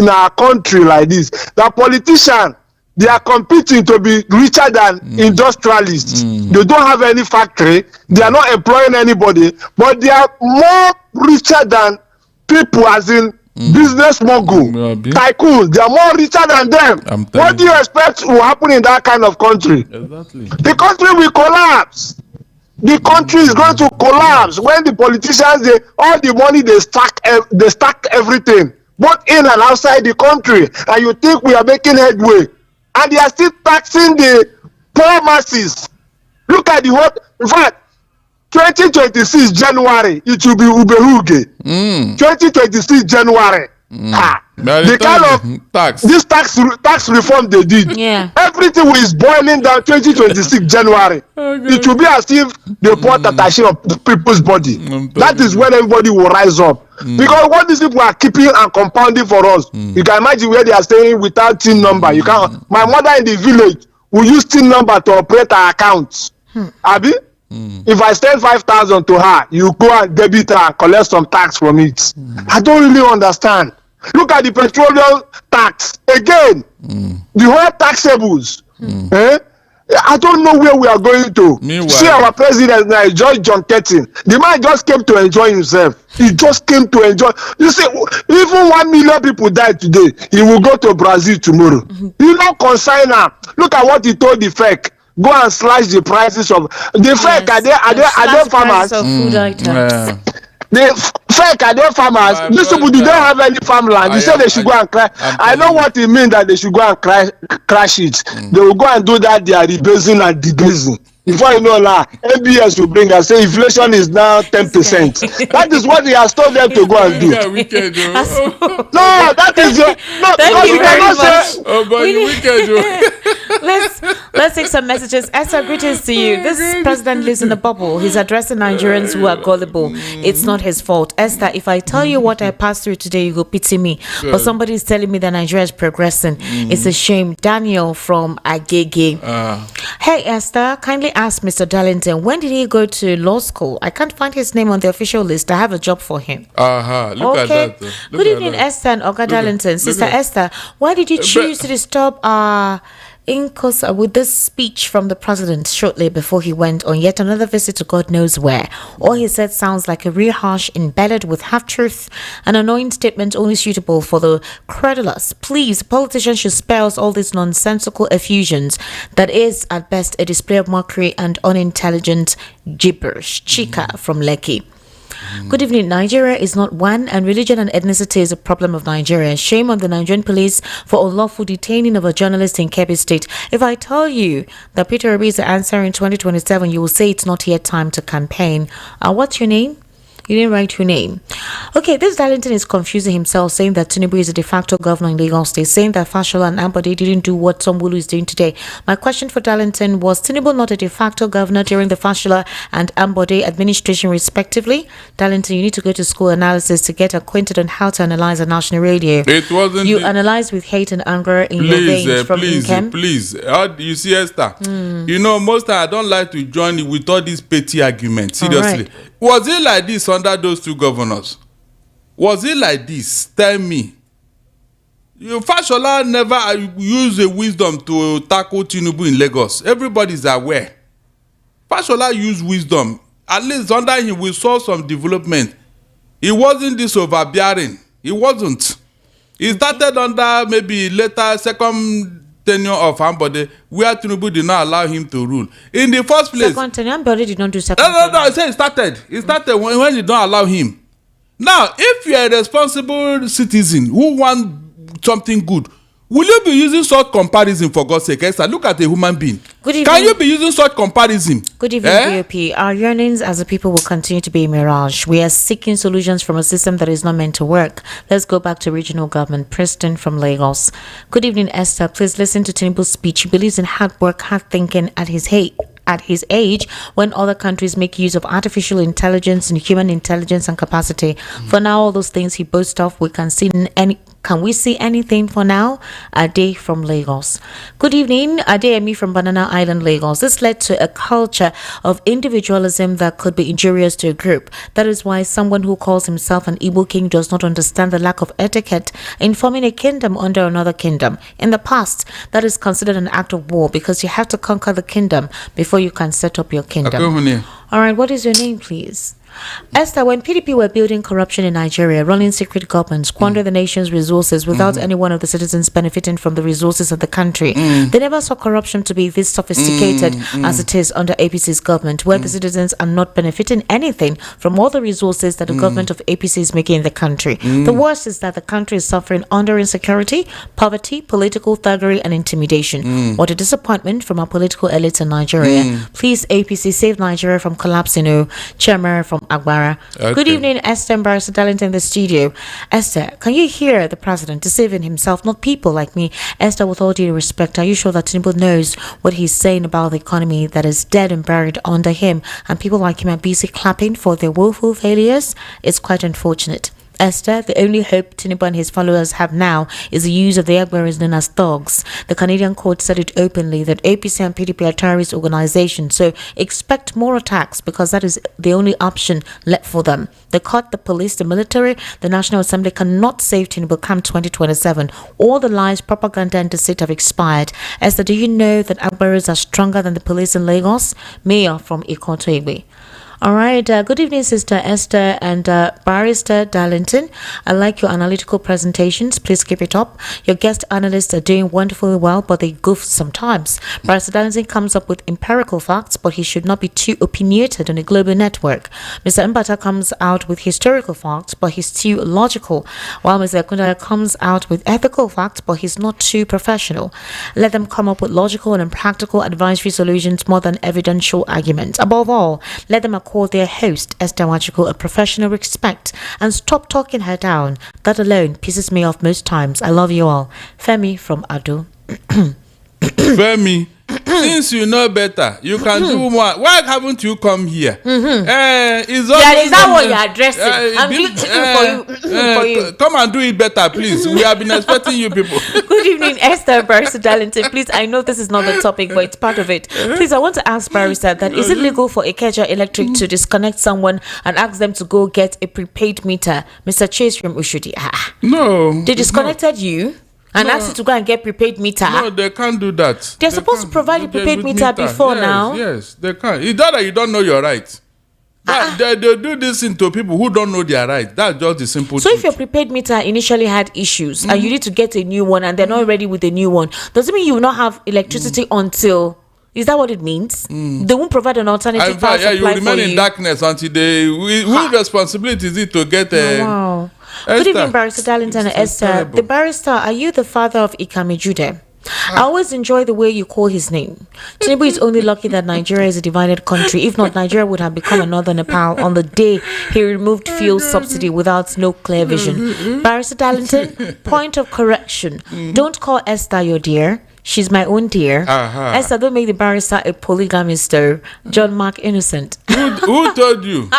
a country like this, the politician, they are competing to be richer than industrialists. They don't have any factory. They are not employing anybody, but they are more richer than people, as in business mogul, tycoons. They are more richer than them. What do you expect will happen in that kind of country? Exactly. The country will collapse. The country is going to collapse when the politicians, all the money they stack everything, both in and outside the country, and you think we are making headway. And they are still taxing the poor masses. Look at the whole. In fact, 2026 January, it will be Ubehuge. 2026 Janury. The kind of tax. This tax reform they did. Yeah. Everything is boiling down 2026 January. It will be as if they pour tatashi on the people's body. That is when everybody will rise up. Because what these people are keeping and compounding for us, you can imagine where they are staying without TIN number. You can't. My mother in the village will use TIN number to operate her accounts. Abi? If I send 5,000 to her, you go and debit her and collect some tax from it. I don't really understand. Look at the petroleum tax again. The whole taxables. I don't know where we are going to. Meanwhile, see our president now, George John Ketting. The man just came to enjoy himself. He just came to enjoy. You see, even 1 million people died today. He will go to Brazil tomorrow. You don't consign him. Look at what he told the fake. Go and slash the prices of the fake. Are they farmers? Of food items. The fake are they farmers? These people they don't have any farmland. You say they should go and crash. I know what it means that they should go and crash it. They will go and do that. They are rebasing and debasing. Before you know now, ABS will bring and say inflation is now 10%. That is what he has told them to go and do. Yeah, wicked, no, that is no. Because you cannot say. Oh, but you wicked. Let's take some messages. Esther, greetings to you. This president lives in a bubble. He's addressing Nigerians who are gullible. It's not his fault. Esther, if I tell you what I passed through today, you go pity me. But somebody is telling me that Nigeria is progressing. It's a shame. Daniel from Agege. Hey, Esther, kindly ask Mr. Darlington, when did he go to law school? I can't find his name on the official list. I have a job for him. Look at that. Good evening, Esther and Oga Darlington. Sister Esther, why did you choose to disturb our in course with this speech from the president shortly before he went on yet another visit to God knows where. All he said sounds like a rehash embedded with half-truth, an annoying statement only suitable for the credulous. Please, politicians should spare us all these nonsensical effusions that is at best a display of mockery and unintelligent gibberish. Chika from Lekki. Good evening. Nigeria is not one, and religion and ethnicity is a problem of Nigeria. Shame on the Nigerian police for unlawful detaining of a journalist in Kebbi State. If I tell you that Peter Obi is the answer in 2027, you will say it's not yet time to campaign. What's your name? You didn't write your name. Okay, this Darlington is confusing himself, saying that Tinubu is a de facto governor in Lagos State, saying that Fashola and Ambode didn't do what Sambulu is doing today. My question for Darlington was Tinubu not a de facto governor during the Fashola and Ambode administration respectively? Darlington, you need to go to school analysis to get acquainted on how to analyze a national radio. It wasn't. You analyze with hate and anger in your veins from Inchem. Please. You see, Esther, you know, most I don't like to join with all these petty arguments. Seriously. Right. Was it like this under those two governors? Was it like this? Tell me. Fashola never used the wisdom to tackle Tinubu in Lagos. Everybody's aware. Fashola used wisdom. At least under him, we saw some development. He wasn't this overbearing. He wasn't. He started under maybe later second tenure of Ambode, where Tinubu did not allow him to rule. In the first place, second tenure, Ambode did not do second tenure. No, I said it started. It started when he don't allow him. Now, if you are a responsible citizen who want something good, will you be using such comparison for God's sake? Esther, look at a human being. Good evening. Can you be using such comparison? Good evening, BOP. Our yearnings as a people will continue to be a mirage. We are seeking solutions from a system that is not meant to work. Let's go back to regional government. Preston from Lagos. Good evening, Esther. Please listen to Tinubu's speech. He believes in hard work, hard thinking at his age, when other countries make use of artificial intelligence and human intelligence and capacity. For now, all those things he boasts of, can we see anything for now? Ade from Lagos. Good evening, Adeyemi from Banana Island, Lagos. This led to a culture of individualism that could be injurious to a group. That is why someone who calls himself an Igbo king does not understand the lack of etiquette in forming a kingdom under another kingdom. In the past, that is considered an act of war because you have to conquer the kingdom before you can set up your kingdom. All right, what is your name, please? Esther, when PDP were building corruption in Nigeria, running secret governments, squander the nation's resources without any one of the citizens benefiting from the resources of the country, they never saw corruption to be this sophisticated as it is under APC's government, where the citizens are not benefiting anything from all the resources that the government of APC is making in the country. The worst is that the country is suffering under insecurity, poverty, political thuggery, and intimidation. What a disappointment from our political elites in Nigeria. Please, APC, save Nigeria from collapsing. Chairman from Agbara. Okay. Good evening, Esther and Barrister Darlington in the studio. Esther, can you hear the president deceiving himself, not people like me? Esther, with all due respect, are you sure that Tinubu knows what he's saying about the economy that is dead and buried under him, and people like him are busy clapping for their woeful failures? It's quite unfortunate. Esther, the only hope Tinubu and his followers have now is the use of the Agbaris known as thugs. The Canadian court said it openly that APC and PDP are terrorist organizations, so expect more attacks because that is the only option left for them. The court, the police, the military, the National Assembly cannot save Tinubu come 2027. All the lies, propaganda and deceit have expired. Esther, do you know that Agbaris are stronger than the police in Lagos? Mayor from Ikoto Igbe. All right. Good evening, Sister Esther and Barrister Darlington. I like your analytical presentations. Please keep it up. Your guest analysts are doing wonderfully well, but they goof sometimes. Barrister Darlington comes up with empirical facts, but he should not be too opinionated on a global network. Mr. Mbata comes out with historical facts, but he's too logical, while Mr. Akunda comes out with ethical facts, but he's not too professional. Let them come up with logical and practical advisory solutions more than evidential arguments. Above all, let them call their host, Esther Wachiko, a professional respect and stop talking her down. That alone pisses me off most times. I love you all. Femi from Ado. Femi, since you know better, you can do more. Why haven't you come here? Is that what you're addressing? I'm looking for you. Come and do it better, please. We have been expecting you people. Good evening, Esther, Barrister Darlington. Please, I know this is not the topic, but it's part of it. Please, I want to ask Barrister that is it legal for Ikeja Electric to disconnect someone and ask them to go get a prepaid meter? Mr. Chase from Ushudi. No. They disconnected you and ask you to go and get prepaid meter. No, they can't do that. They're supposed to provide a prepaid meter before now. Yes, they can't. It's not that you don't know your right. They do this into people who don't know their right. That's just the simple So truth. if your prepaid meter initially had issues and you need to get a new one and they're not ready with a new one, does it mean you will not have electricity until... Is that what it means? They won't provide an alternative power supply you remain in darkness until they... Whose responsibility is it to get a... Wow. Esther, Good evening, Barrister Darlington and Esther. terrible. The barrister, are you the father of Ikame Jude? I always enjoy the way you call his name. Tinubu is only lucky that Nigeria is a divided country. If not, Nigeria would have become another Nepal on the day he removed fuel subsidy without no clear vision. Barrister Darlington, point of correction. Don't call Esther your dear. She's my own dear. Esther, don't make the barrister a polygamist though. John Mark innocent. Who told you?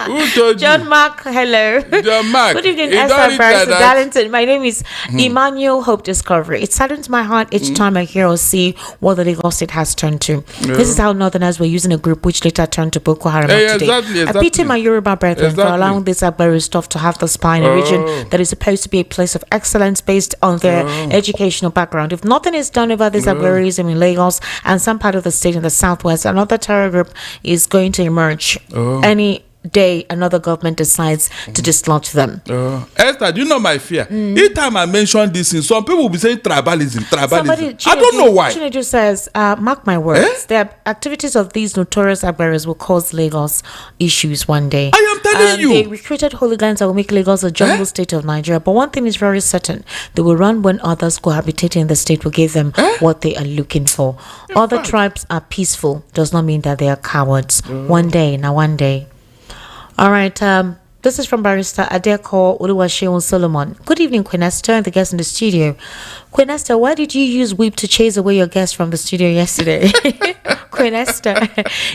Who told John you? Mark, hello. John Mark. Good evening, You don't Esther read Barrister like that. Darlington. My name is Emmanuel Hope Discovery. It saddens my heart each time I hear or see what the Lagos State has turned to. This is how Northerners were using a group which later turned to Boko Haram Yeah, today. exactly. I pity my Yoruba brethren for allowing this Agbaru stuff to have the spy in a region that is supposed to be a place of excellence based on their educational background. If nothing is done about this Agbaruism in Lagos and some part of the state in the southwest, another terror group is going to emerge. Any day another government decides to dislodge them. Esther, do you know my fear? Each time I mention this thing, some people will be saying tribalism. Somebody, I don't know why. Chinedu says, mark my words, the activities of these notorious Agbaris will cause Lagos issues one day. I am telling you. They recruited hooligans that will make Lagos a jungle state of Nigeria. But one thing is very certain, they will run when others cohabitating in the state will give them what they are looking for. Other tribes are peaceful, does not mean that they are cowards. One day. All right, this is from Barrister Adeko Oluwaseun Solomon. Good evening, Queen Esther and the guests in the studio. Queen Esther, why did you use whip to chase away your guests from the studio yesterday? Queen Esther,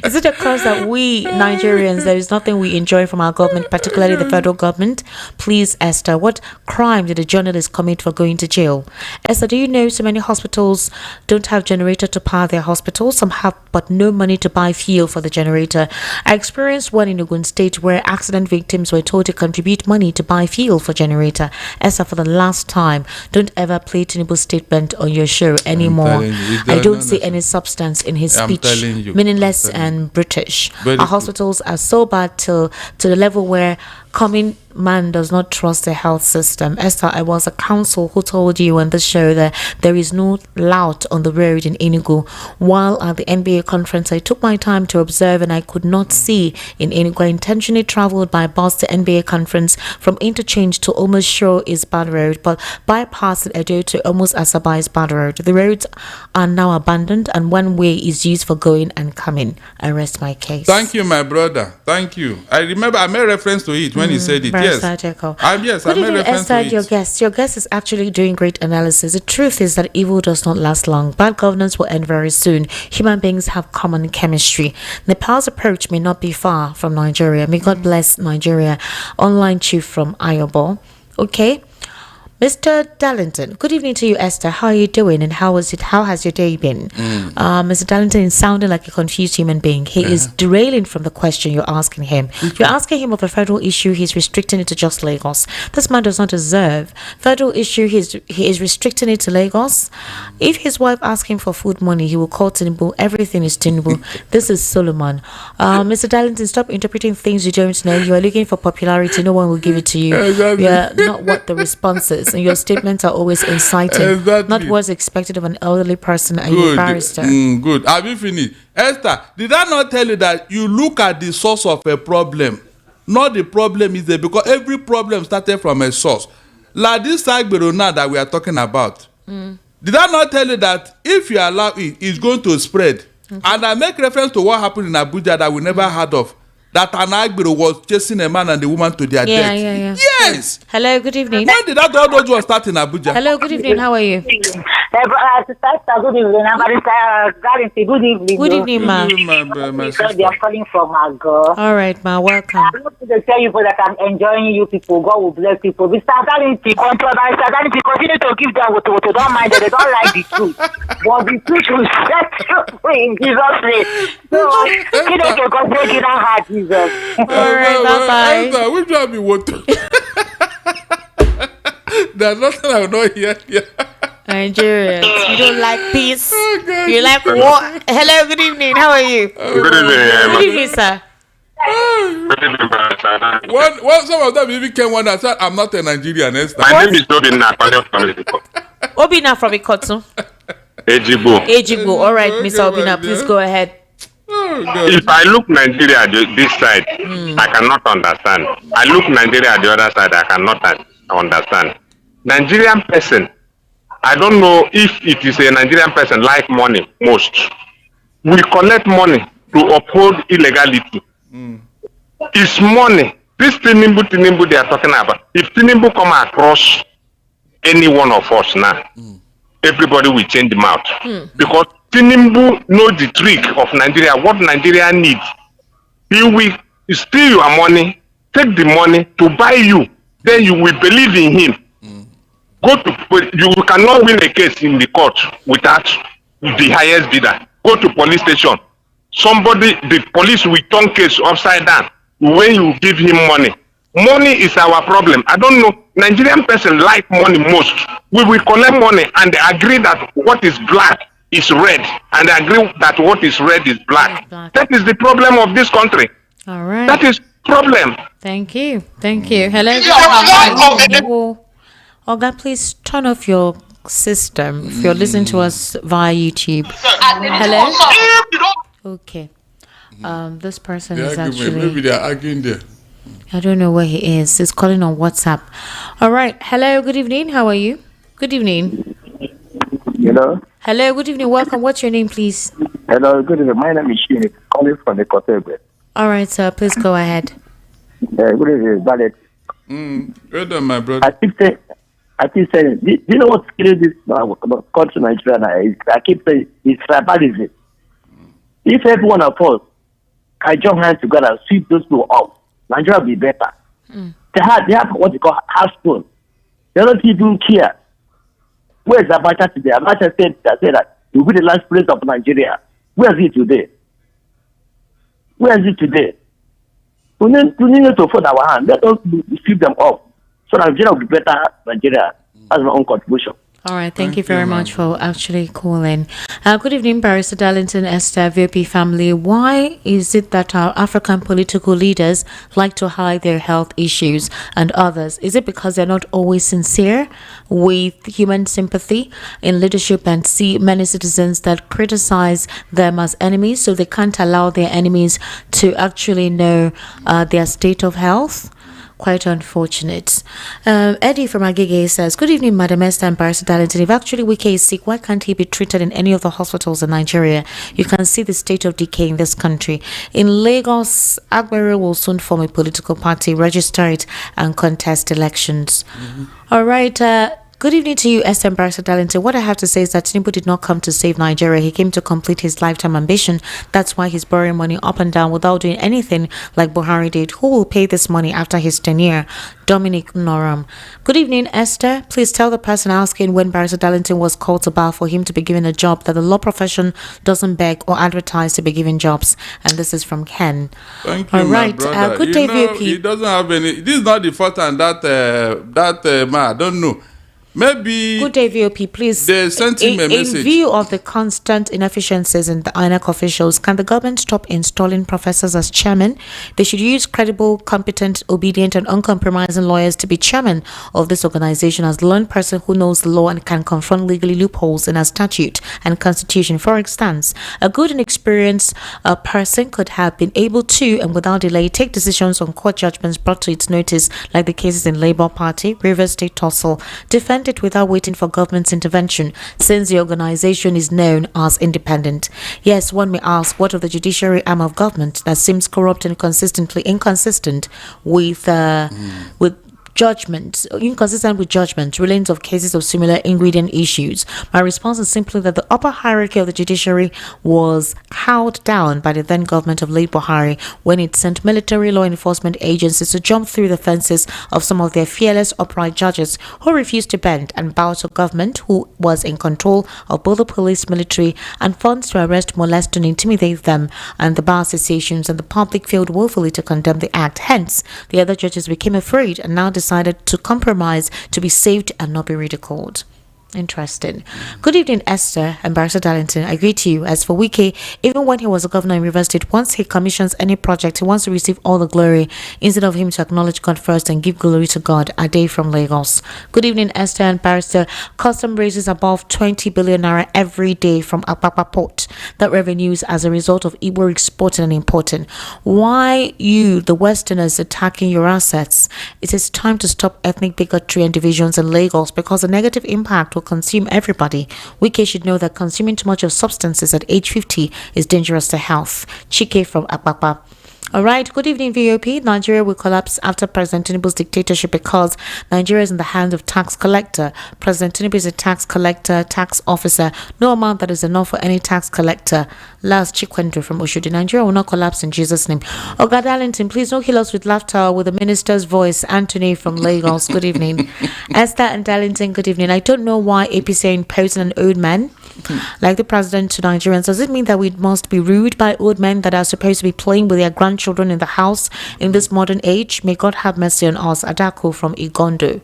is it a cause that we Nigerians, there is nothing we enjoy from our government, particularly the federal government? Please, Esther, what crime did a journalist commit for going to jail? Esther, do you know so many hospitals don't have generator to power their hospitals? Some have, but no money to buy fuel for the generator. I experienced one in Ogun State where accident victims were told to contribute money to buy fuel for generator. Esther, for the last time, don't ever play Tinubu's statement on your show anymore. I don't see any substance in his speech. Meaningless and British. Our hospitals are so bad to the level where common man does not trust the health system. Esther, I was a counsel who told you on the show that there is no lout on the road in Enugu. While at the NBA conference, I took my time to observe and I could not see in Enugu. I intentionally traveled by bus to NBA conference from interchange to almost sure is bad road, but bypassing Edo to almost Asaba is bad road. The roads are now abandoned and one way is used for going and coming. I rest my case. Thank you, my brother. Thank you. I remember I made reference to it when he said it. Yes. Yes, I made reference to it. Your guest is actually doing great analysis. The truth is that evil does not last long. Bad governance will end very soon. Human beings have common chemistry. Nepal's approach may not be far from Nigeria. May God bless Nigeria. Online chief from Ayobo. Okay. Mr. Darlington, good evening to you, Esther. How are you doing and how has your day been? Mr. Darlington is sounding like a confused human being. He is derailing from the question you're asking him. You're asking him of a federal issue, he's restricting it to just Lagos. This man does not deserve federal issue, he is restricting it to Lagos. If his wife asks him for food money, he will call Tinubu. Everything is Tinubu. This is Solomon. Mr. Darlington, stop interpreting things you don't know. You are looking for popularity, no one will give it to you. You are not what the response is. And your statements are always inciting, not what's expected of an elderly person and your barrister. Good. Have you finished? Esther, did I not tell you that you look at the source of a problem? Not the problem is there, because every problem started from a source. Like this Agbero now that we are talking about. Did I not tell you that if you allow it, it's going to spread? And I make reference to what happened in Abuja that we never heard of. That an Agbero was chasing a man and the woman to their death. Yeah. Yes. Hello, good evening. When did that all those ones start in Abuja? Hello, good evening. How are you? Good evening. Good evening, ma. Because they are calling from Ago. All right, ma. Welcome. I want to tell you that I'm enjoying you people. God will bless people. Mr. Danity, continue to give them what don't mind that they don't like the truth. But the truth will set you free in Jesus' name. So, you know, God break it down hard, Jesus. All right, bye-bye. Which one be water? There's nothing I will not hear here. Nigerians, you don't like peace. You like war. Hello, good evening. How are you? Good evening. Good evening, sir. Good evening, brother. One, some of them even came one that said, I'm not a Nigerian. My name is Obinna from Obinna from Ikotu. Ejibo. All right, Mr. Obinna, please go ahead. If I look Nigeria this side, I cannot understand. I look Nigeria the other side, I cannot understand. Nigerian person, I don't know if it is a Nigerian person like money most. We collect money to uphold illegality. It's money. This Tinubu they are talking about. If Tinubu come across any one of us now, everybody will change them out. Because Tinubu knows the trick of Nigeria, what Nigeria needs. He will steal your money, take the money to buy you. Then you will believe in him. You cannot win a case in the court without the highest bidder. Go to police station. The police will turn case upside down when you give him money. Money is our problem. I don't know. Nigerian person like money most. We will collect money and they agree that what is black is red, and they agree that what is red is black. That is the problem of this country. All right. That is problem. Thank you. Hello. Oga, please turn off your system if you're listening to us via YouTube. Hello? Okay. This person is actually... Maybe they're arguing there. I don't know where he is. He's calling on WhatsApp. All right. Hello, good evening. How are you? Good evening. Hello? Hello, good evening. Welcome. What's your name, please? Hello, good evening. My name is Shini, calling from the Kotebe. All right, sir. Please go ahead. Good evening, Ballet. Well done, my brother. I keep saying, do you know what's killing this country, Nigeria now? I keep saying, it's tribalism. If every one of us can join hands together and sweep those people up, Nigeria will be better. They have what they call house phone. They don't even care. Where is Abacha today? Abacha said that he will be the last place of Nigeria. Where is he today? We need to fold our hand. Let us sweep them up. So Nigeria will be better. Nigeria has my own contribution. All right, thank you very much for actually calling. Good evening, Barrister Darlington, Esther, VP family. Why is it that our African political leaders like to hide their health issues and others? Is it because they're not always sincere with human sympathy in leadership and see many citizens that criticize them as enemies, so they can't allow their enemies to actually know their state of health? Quite unfortunate. Eddie from Agege says, good evening, Madam Esther and Barrister Darlington. If actually Wike is sick, why can't he be treated in any of the hospitals in Nigeria? You can see the state of decay in this country. In Lagos, Agbero will soon form a political party, register it, and contest elections. All right. Good evening to you, Esther and Barrister Darlington. What I have to say is that Tinubu did not come to save Nigeria. He came to complete his lifetime ambition. That's why he's borrowing money up and down without doing anything like Buhari did. Who will pay this money after his tenure? Dominic Noram. Good evening, Esther. Please tell the person asking when Barrister Darlington was called to bar for him to be given a job that the law profession doesn't beg or advertise to be given jobs. And this is from Ken. Thank you, all right. my brother. Good day, VP. He doesn't have any. This is not the first time that man, I don't know. Maybe. Good day, VOP. Please, they sent him a message. In view of the constant inefficiencies in the INEC officials, can the government stop installing professors as chairman? They should use credible, competent, obedient, and uncompromising lawyers to be chairman of this organization as a learned person who knows the law and can confront legally loopholes in our statute and constitution. For instance, a good and experienced person could have been able to, and without delay, take decisions on court judgments brought to its notice, like the cases in Labour Party, Rivers State Tussle, defend it without waiting for government's intervention, since the organization is known as independent. Yes, one may ask, what of the judiciary arm of government that seems corrupt and consistently inconsistent with judgment, inconsistent with judgment, rulings of cases of similar ingredient issues? My response is simply that the upper hierarchy of the judiciary was held down by the then government of late Buhari when it sent military law enforcement agencies to jump through the fences of some of their fearless, upright judges who refused to bend and bow to government, who was in control of both the police, military, and funds to arrest, molest, and intimidate them, and the bar associations and the public failed woefully to condemn the act. Hence, the other judges became afraid and now decided to compromise to be saved and not be ridiculed. Interesting. Good evening, Esther and Barrister Darlington. I agree to you. As for Wike, even when he was a governor in Rivers State, once he commissions any project, he wants to receive all the glory instead of him to acknowledge God first and give glory to God. A day from Lagos. Good evening, Esther and Barrister. Custom raises above 20 billion naira every day from Apapa Port. That revenues as a result of Igbo exporting and importing. Why you, the Westerners, attacking your assets? It is time to stop ethnic bigotry and divisions in Lagos because the negative impact will consume everybody. Wike should know that consuming too much of substances at age 50 is dangerous to health. Chike from Akpakpa. All right, good evening, VOP. Nigeria will collapse after President Tinubu's dictatorship because Nigeria is in the hands of tax collector. President Tinubu is a tax collector, tax officer. No amount that is enough for any tax collector. Last Chikwendo from Oshodi. Nigeria will not collapse in Jesus' name. Oga Darlington, please don't kill us with laughter with the minister's voice. Anthony from Lagos. Good evening. Esther and Darlington, good evening. I don't know why APC are imposing an old man like the president to Nigerians. Does it mean that we must be rude by old men that are supposed to be playing with their grandchildren in the house in this modern age? May God have mercy on us. Adako from Igondo.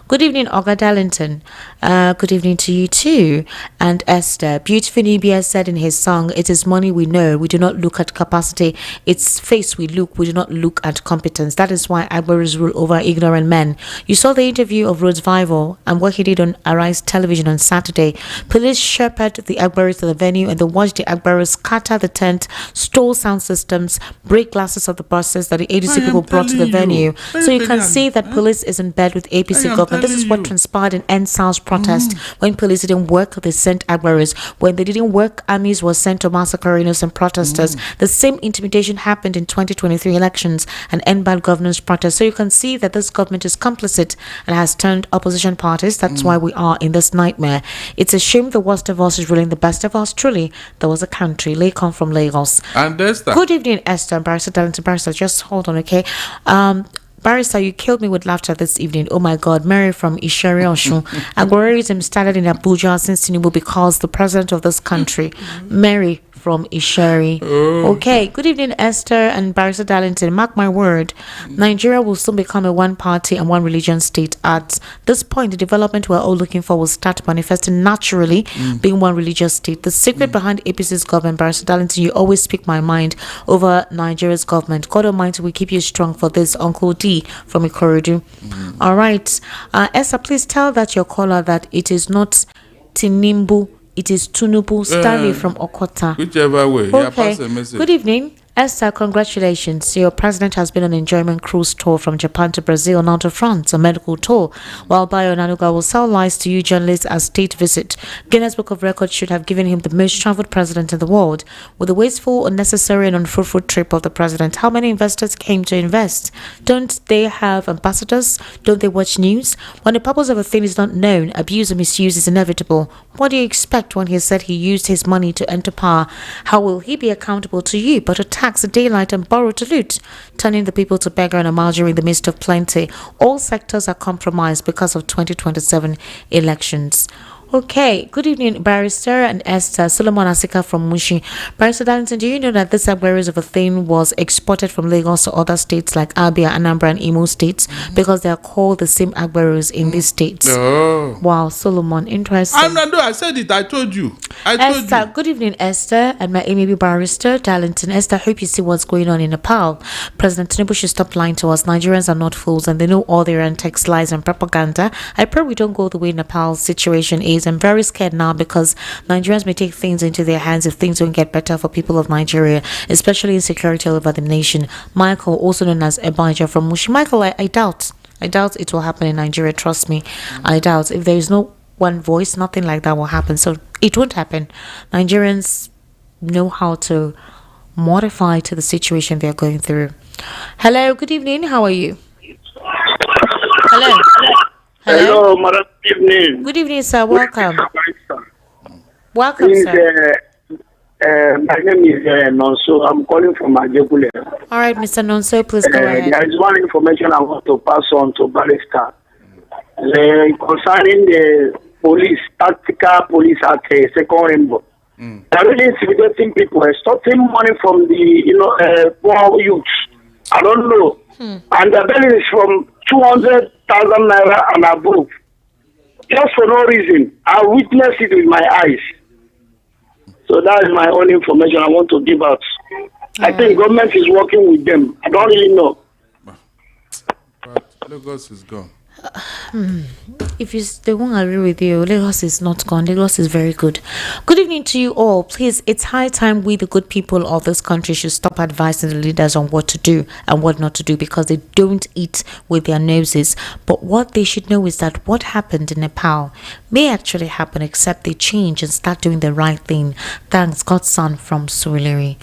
Good evening, Oga Darlington. Good evening to you too. And Esther. Beautiful Nubia said in his song, it is money we know. We do not look at capacity. It's face we look. We do not look at competence. That is why Agbaris rule over ignorant men. You saw the interview of Rhodes Vival and what he did on Arise television on Saturday. Police shepherded the Agbaris to the venue and they watched the Agbaris scatter the tent, stole sound systems, break glasses of the buses that the ADC people brought to the venue. So you can see that police is in bed with APC government. This is what transpired in NSAL's protest. When police didn't work, they sent Agbaris. When they didn't work, armies were sent to massacre innocent protesters. The same intimidation happened in 2023 elections and NBAD governance protest. So you can see that this government is complicit and has turned opposition parties. That's why we are in this nightmare. It's a shame the worst of us is ruling the best of us. Truly, there was a country. Lakon from Lagos. And Esther. Good evening, Esther. Barrister Darlington. Barrister, just hold on, okay? Barrister, you killed me with laughter this evening. Oh my God. Mary from Ishari Oshun. Agorism started in Abuja since Tinubu because the president of this country, Mary from Ishari. Okay. Good evening, Esther and Barrister Darlington. Mark my word, Nigeria will soon become a one-party and one-religion state. At this point, the development we're all looking for will start manifesting naturally, being one religious state. The secret behind APC's government, Barrister Darlington, you always speak my mind over Nigeria's government. God Almighty will keep you strong for this. Uncle D from Ikorodu. All right. Esther, please tell that your caller that it is not Tinimbu, it is Tunubu. Stanley from Okota. Whichever way. Okay. Yeah, pass a message. Good evening. Esther, congratulations. Your president has been on an enjoyment cruise tour from Japan to Brazil, now to France, a medical tour, while Bayo Nanuga will sell lies to you journalists as state visit. Guinness Book of Records should have given him the most traveled president in the world. With the wasteful, unnecessary and unfruitful trip of the president, how many investors came to invest? Don't they have ambassadors? Don't they watch news? When the purpose of a thing is not known, abuse and misuse is inevitable. What do you expect when he said he used his money to enter power? How will he be accountable to you but to tax the daylight and borrow to loot, turning the people to beggar and amalgam in the midst of plenty? All sectors are compromised because of 2027 elections. Okay, good evening, Barrister and Esther. Solomon Asika from Mushi. Barrister Darlington, do you know that this Agbaris of a thing was exported from Lagos to other states like Abia, Anambra, and Imo states because they are called the same Agbaris in these states? Oh. Wow, Solomon, interesting. I said it. I told you. Esther, good evening, Esther, and my AMB Barrister Darlington. Esther, hope you see what's going on in Nepal. President Tinubu should stop lying to us. Nigerians are not fools, and they know all their antics, lies, and propaganda. I pray we don't go the way Nepal's situation is. I'm very scared now because Nigerians may take things into their hands if things don't get better for people of Nigeria, especially insecurity all over the nation. Michael, also known as Ebanja from Mushi. Michael, I doubt it will happen in Nigeria. Trust me, I doubt. If there is no one voice, nothing like that will happen. So it won't happen. Nigerians know how to modify to the situation they're going through. Hello, good evening. How are you? Hello. Hello, madam. Good evening. Good evening, sir. Welcome. Welcome, sir. My name is Nonso. I'm calling from Ajekule. All right, Mr. Nonso, please go ahead. There is one information I want to pass on to Barrister concerning the police, tactical police at Second Rainbow. They're really intimidating people, extorting money from the poor youth. I don't know. And the bill is from 200,000 naira and above. just for no reason. I witnessed it with my eyes. So that is my own information I want to give out. I think government is working with them. I don't really know. But Lagos is gone. If they won't agree with you, Lagos is not gone. Lagos is very good. Good evening to you all. Please, it's high time we, the good people of this country, should stop advising the leaders on what to do and what not to do, because they don't eat with their noses. But what they should know is that what happened in Nepal may actually happen, except they change and start doing the right thing. Thanks, Godson from Surulere.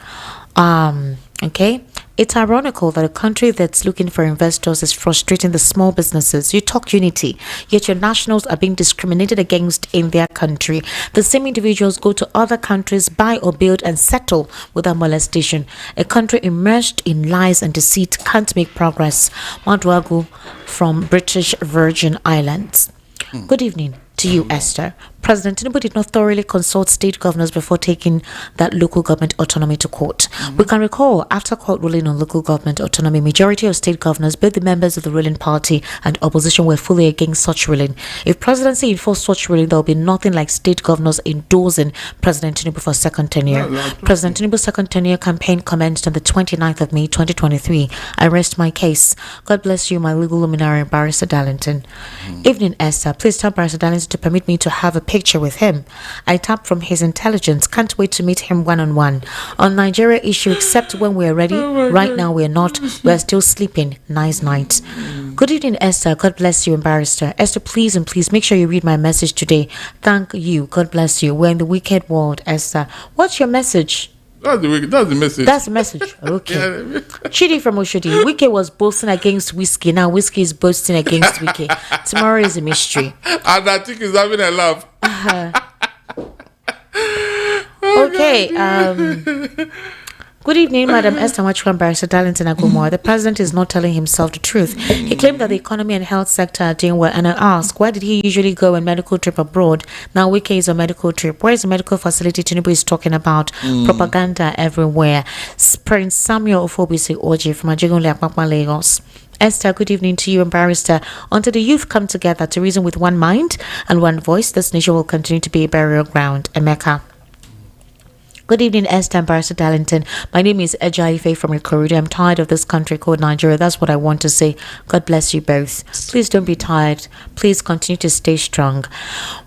Okay. It's ironical that a country that's looking for investors is frustrating the small businesses. You talk unity, yet your nationals are being discriminated against in their country. The same individuals go to other countries, buy or build and settle without molestation. A country immersed in lies and deceit can't make progress. Madwagu from British Virgin Islands. Good evening to you, Esther. President Tinubu did not thoroughly consult state governors before taking that local government autonomy to court. We can recall, after court ruling on local government autonomy, majority of state governors, both the members of the ruling party and opposition, were fully against such ruling. If presidency enforced such ruling, there will be nothing like state governors endorsing President Tinubu for second tenure. President Tinubu's second tenure campaign commenced on the 29th of May 2023. I rest my case. God bless you, my legal luminary, Barrister Darlington. Evening, Esther. Please tell Barrister Darlington to permit me to have a picture with him. I tap from his intelligence. Can't wait to meet him one-on-one. On Nigeria issue, except when we're ready. Right now we're not. We're still sleeping. Nice night. Good evening, Esther. God bless you, Barrister. Esther, please and please make sure you read my message today. Thank you. God bless you. We're in the wicked world, Esther. What's your message? That's the message. That's the message. Okay. Chidi from Oshodi. Wike was boasting against whiskey. Now whiskey is boasting against Wike. Tomorrow is a mystery. And I think he's having a laugh. Okay. Good evening, Madam Esther Machwan, Barrister Darlington Agumwa. The president is not telling himself the truth. He claimed that the economy and health sector are doing well, and I ask, why did he usually go on medical trip abroad? Now Wike is on medical trip. Where is the medical facility Tinubu is talking about? Propaganda everywhere. Prince Samuel Ofobisi Oji from Ajegunle Apapa, Lagos. Esther, good evening to you and Barrister. Until the youth come together to reason with one mind and one voice, this nation will continue to be a burial ground. Emeka. Good evening, Esther and Barrister Darlington. My name is Ejaife from Ikorodu. I'm tired of this country called Nigeria. That's what I want to say. God bless you both. Please don't be tired. Please continue to stay strong.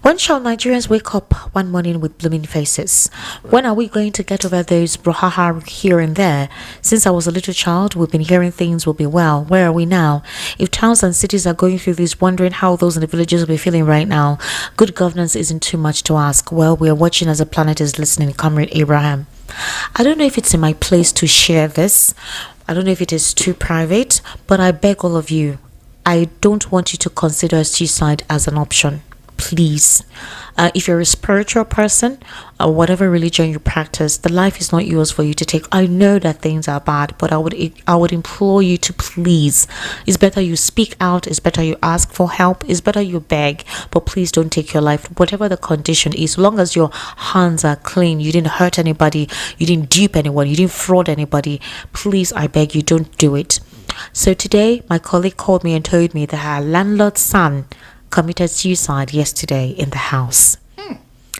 When shall Nigerians wake up one morning with blooming faces? When are we going to get over those brouhaha here and there? Since I was a little child, we've been hearing things will be well. Where are we now? If towns and cities are going through this, wondering how those in the villages will be feeling right now. Good governance isn't too much to ask. Well, we're watching as the planet is listening. Comrade Abraham. I don't know if it's in my place to share this. I don't know if it is too private, but I beg all of you, I don't want you to consider suicide as an option. Please. If you're a spiritual person or whatever religion you practice, the life is not yours for you to take. I know that things are bad, but I would implore you to please. It's better you speak out. It's better you ask for help. It's better you beg, but please don't take your life. Whatever the condition is, as long as your hands are clean, you didn't hurt anybody, you didn't dupe anyone, you didn't fraud anybody, please, I beg you, don't do it. So today, my colleague called me and told me that her landlord's son committed suicide yesterday in the house.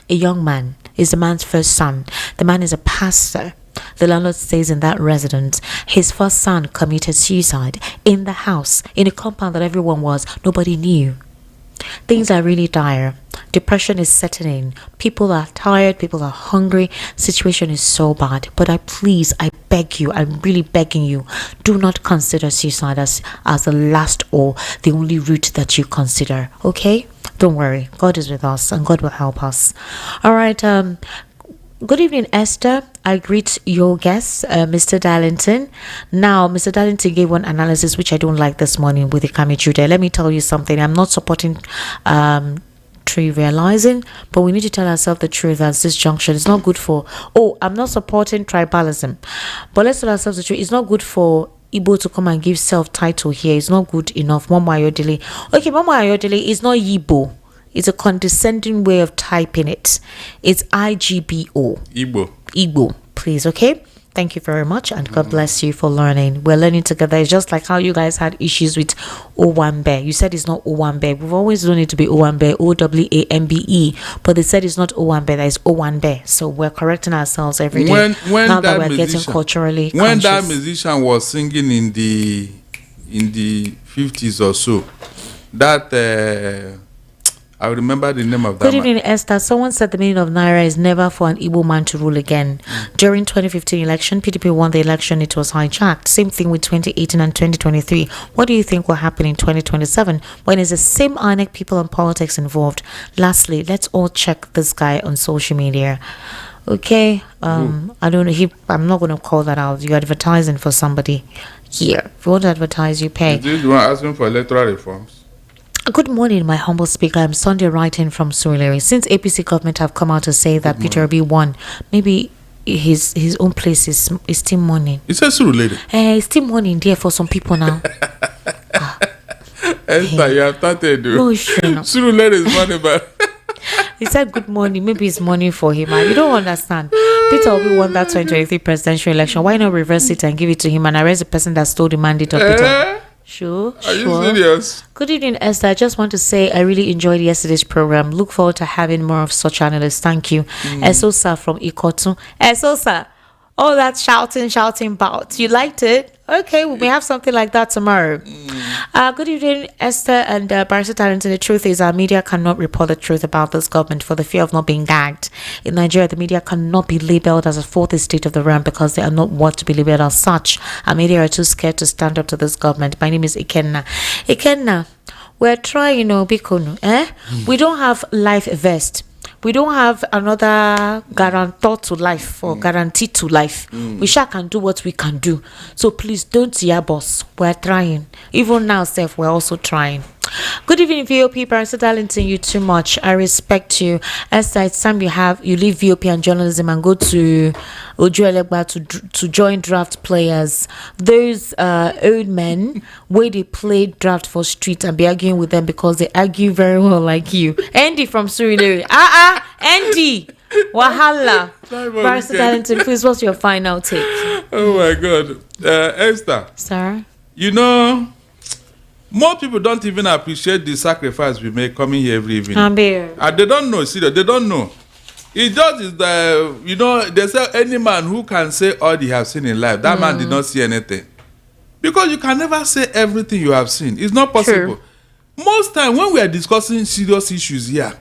A young man is the man's first son. The man is a pastor. The landlord stays in that residence. His first son committed suicide in the house, in a compound that everyone was. Nobody knew. Things are really dire. Depression is setting in. People are tired. People are hungry. Situation is so bad. But I beg you, I'm really begging you, do not consider suicide as the last or the only route that you consider. Okay? Don't worry. God is with us and God will help us. All right. Good evening, Esther. I greet your guest, Mr. Darlington. Now, Mr. Darlington gave one analysis which I don't like this morning with the Kamijude. Let me tell you something. I'm not supporting trivializing, but we need to tell ourselves the truth at this junction. It's not good for, I'm not supporting tribalism, but let's tell ourselves the truth. It's not good for Igbo to come and give self-title here. It's not good enough. Mama Ayodele. Okay, Mama Ayodele is not Igbo. It's a condescending way of typing it. It's IGBO. Igbo. Igbo, please, okay? Thank you very much, and God bless you for learning. We're learning together. It's just like how you guys had issues with Owambe. You said it's not Owambe. We've always known it to be Owambe, Owambe, but they said it's not Owambe, that is Owambe. So we're correcting ourselves every day. When now that that we're getting culturally when conscious. that musician was singing in the 50s or so, that I remember the name of that. Good evening, Esther. Someone said the meaning of Naira is never for an Igbo man to rule again. During 2015 election, PDP won the election. It was hijacked. Same thing with 2018 and 2023. What do you think will happen in 2027 when it's the same INEC people and politics involved? Lastly, let's all check this guy on social media. Okay, I don't know. I'm not going to call that out. You're advertising for somebody here. If you want to advertise, you pay. Is this one asking for electoral reforms? Good morning, my humble speaker. I'm Sunday writing from Surulere. Since APC government have come out to say that Peter Obi won, maybe his own place is still morning. It says Surulere. It's still morning there for some people now. Esther, you have started. No, sure. Surulere is morning, but he said good morning. Maybe it's morning for him. You don't understand. Peter Obi won that 2023 presidential election. Why not reverse it and give it to him and arrest the person that stole the mandate of Peter? Sure. Are you serious? Good evening, Esther. I just want to say I really enjoyed yesterday's program. Look forward to having more of such analysts. Thank you. Esosa from Ikotu. Esosa. Oh, that shouting bout. You liked it? Okay, we may have something like that tomorrow. Good evening, Esther and Barrister Talented. The truth is our media cannot report the truth about this government for the fear of not being gagged. In Nigeria, the media cannot be labelled as a fourth estate of the realm because they are not what to be labelled as such. Our media are too scared to stand up to this government. My name is Ikenna. Ikenna, we're trying, Bikono. We don't have life vest. We don't have another guarantor to life or guarantee to life. We sure can do what we can do. So please don't yab us. We're trying. Even now, Seth, we're also trying. Good evening, VOP. Barrister Darlington, you too much. I respect you. Esther, it's time you leave VOP and journalism and go to Ojo Elegba to join draft players. Those old men where they play draft for street and be arguing with them because they argue very well like you. Andy from Surulere. Andy. Wahala. Barrister Darlington, please, what's your final take? Oh my God. Esther. Sir? More people don't even appreciate the sacrifice we make coming here every evening. And they don't know, serious. They don't know. It just is that, they say any man who can say all he has seen in life, that man did not see anything. Because you can never say everything you have seen. It's not possible. True. Most time when we are discussing serious issues here,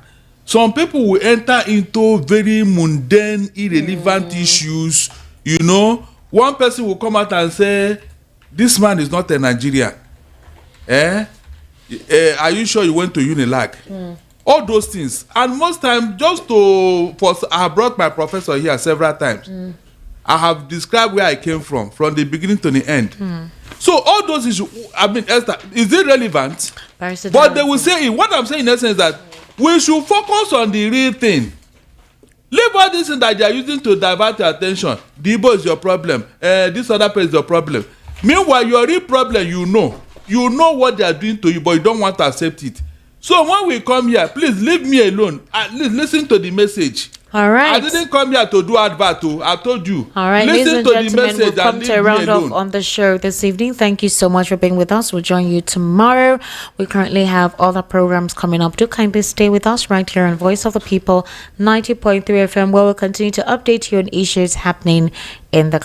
some people will enter into very mundane, irrelevant issues. One person will come out and say, this man is not a Nigerian. Are you sure you went to Unilag? All those things. And most time, I have brought my professor here several times. I have described where I came from the beginning to the end. So all those issues, Esther, is it relevant? But they will say, what I'm saying in essence is that we should focus on the real thing. Leave all this thing that they are using to divert your attention. The Igbo is your problem. This other person is your problem. Meanwhile, your real problem, you know what they are doing to you, but you don't want to accept it. So when we come here, please leave me alone. At least listen to the message. All right. I didn't come here to do advert. I told you. All right, listen to the message. We'll come to a round off on the show this evening. Thank you so much for being with us. We'll join you tomorrow. We currently have other programs coming up. Do kindly stay with us right here on Voice of the People 90.3 FM, where we'll continue to update you on issues happening in the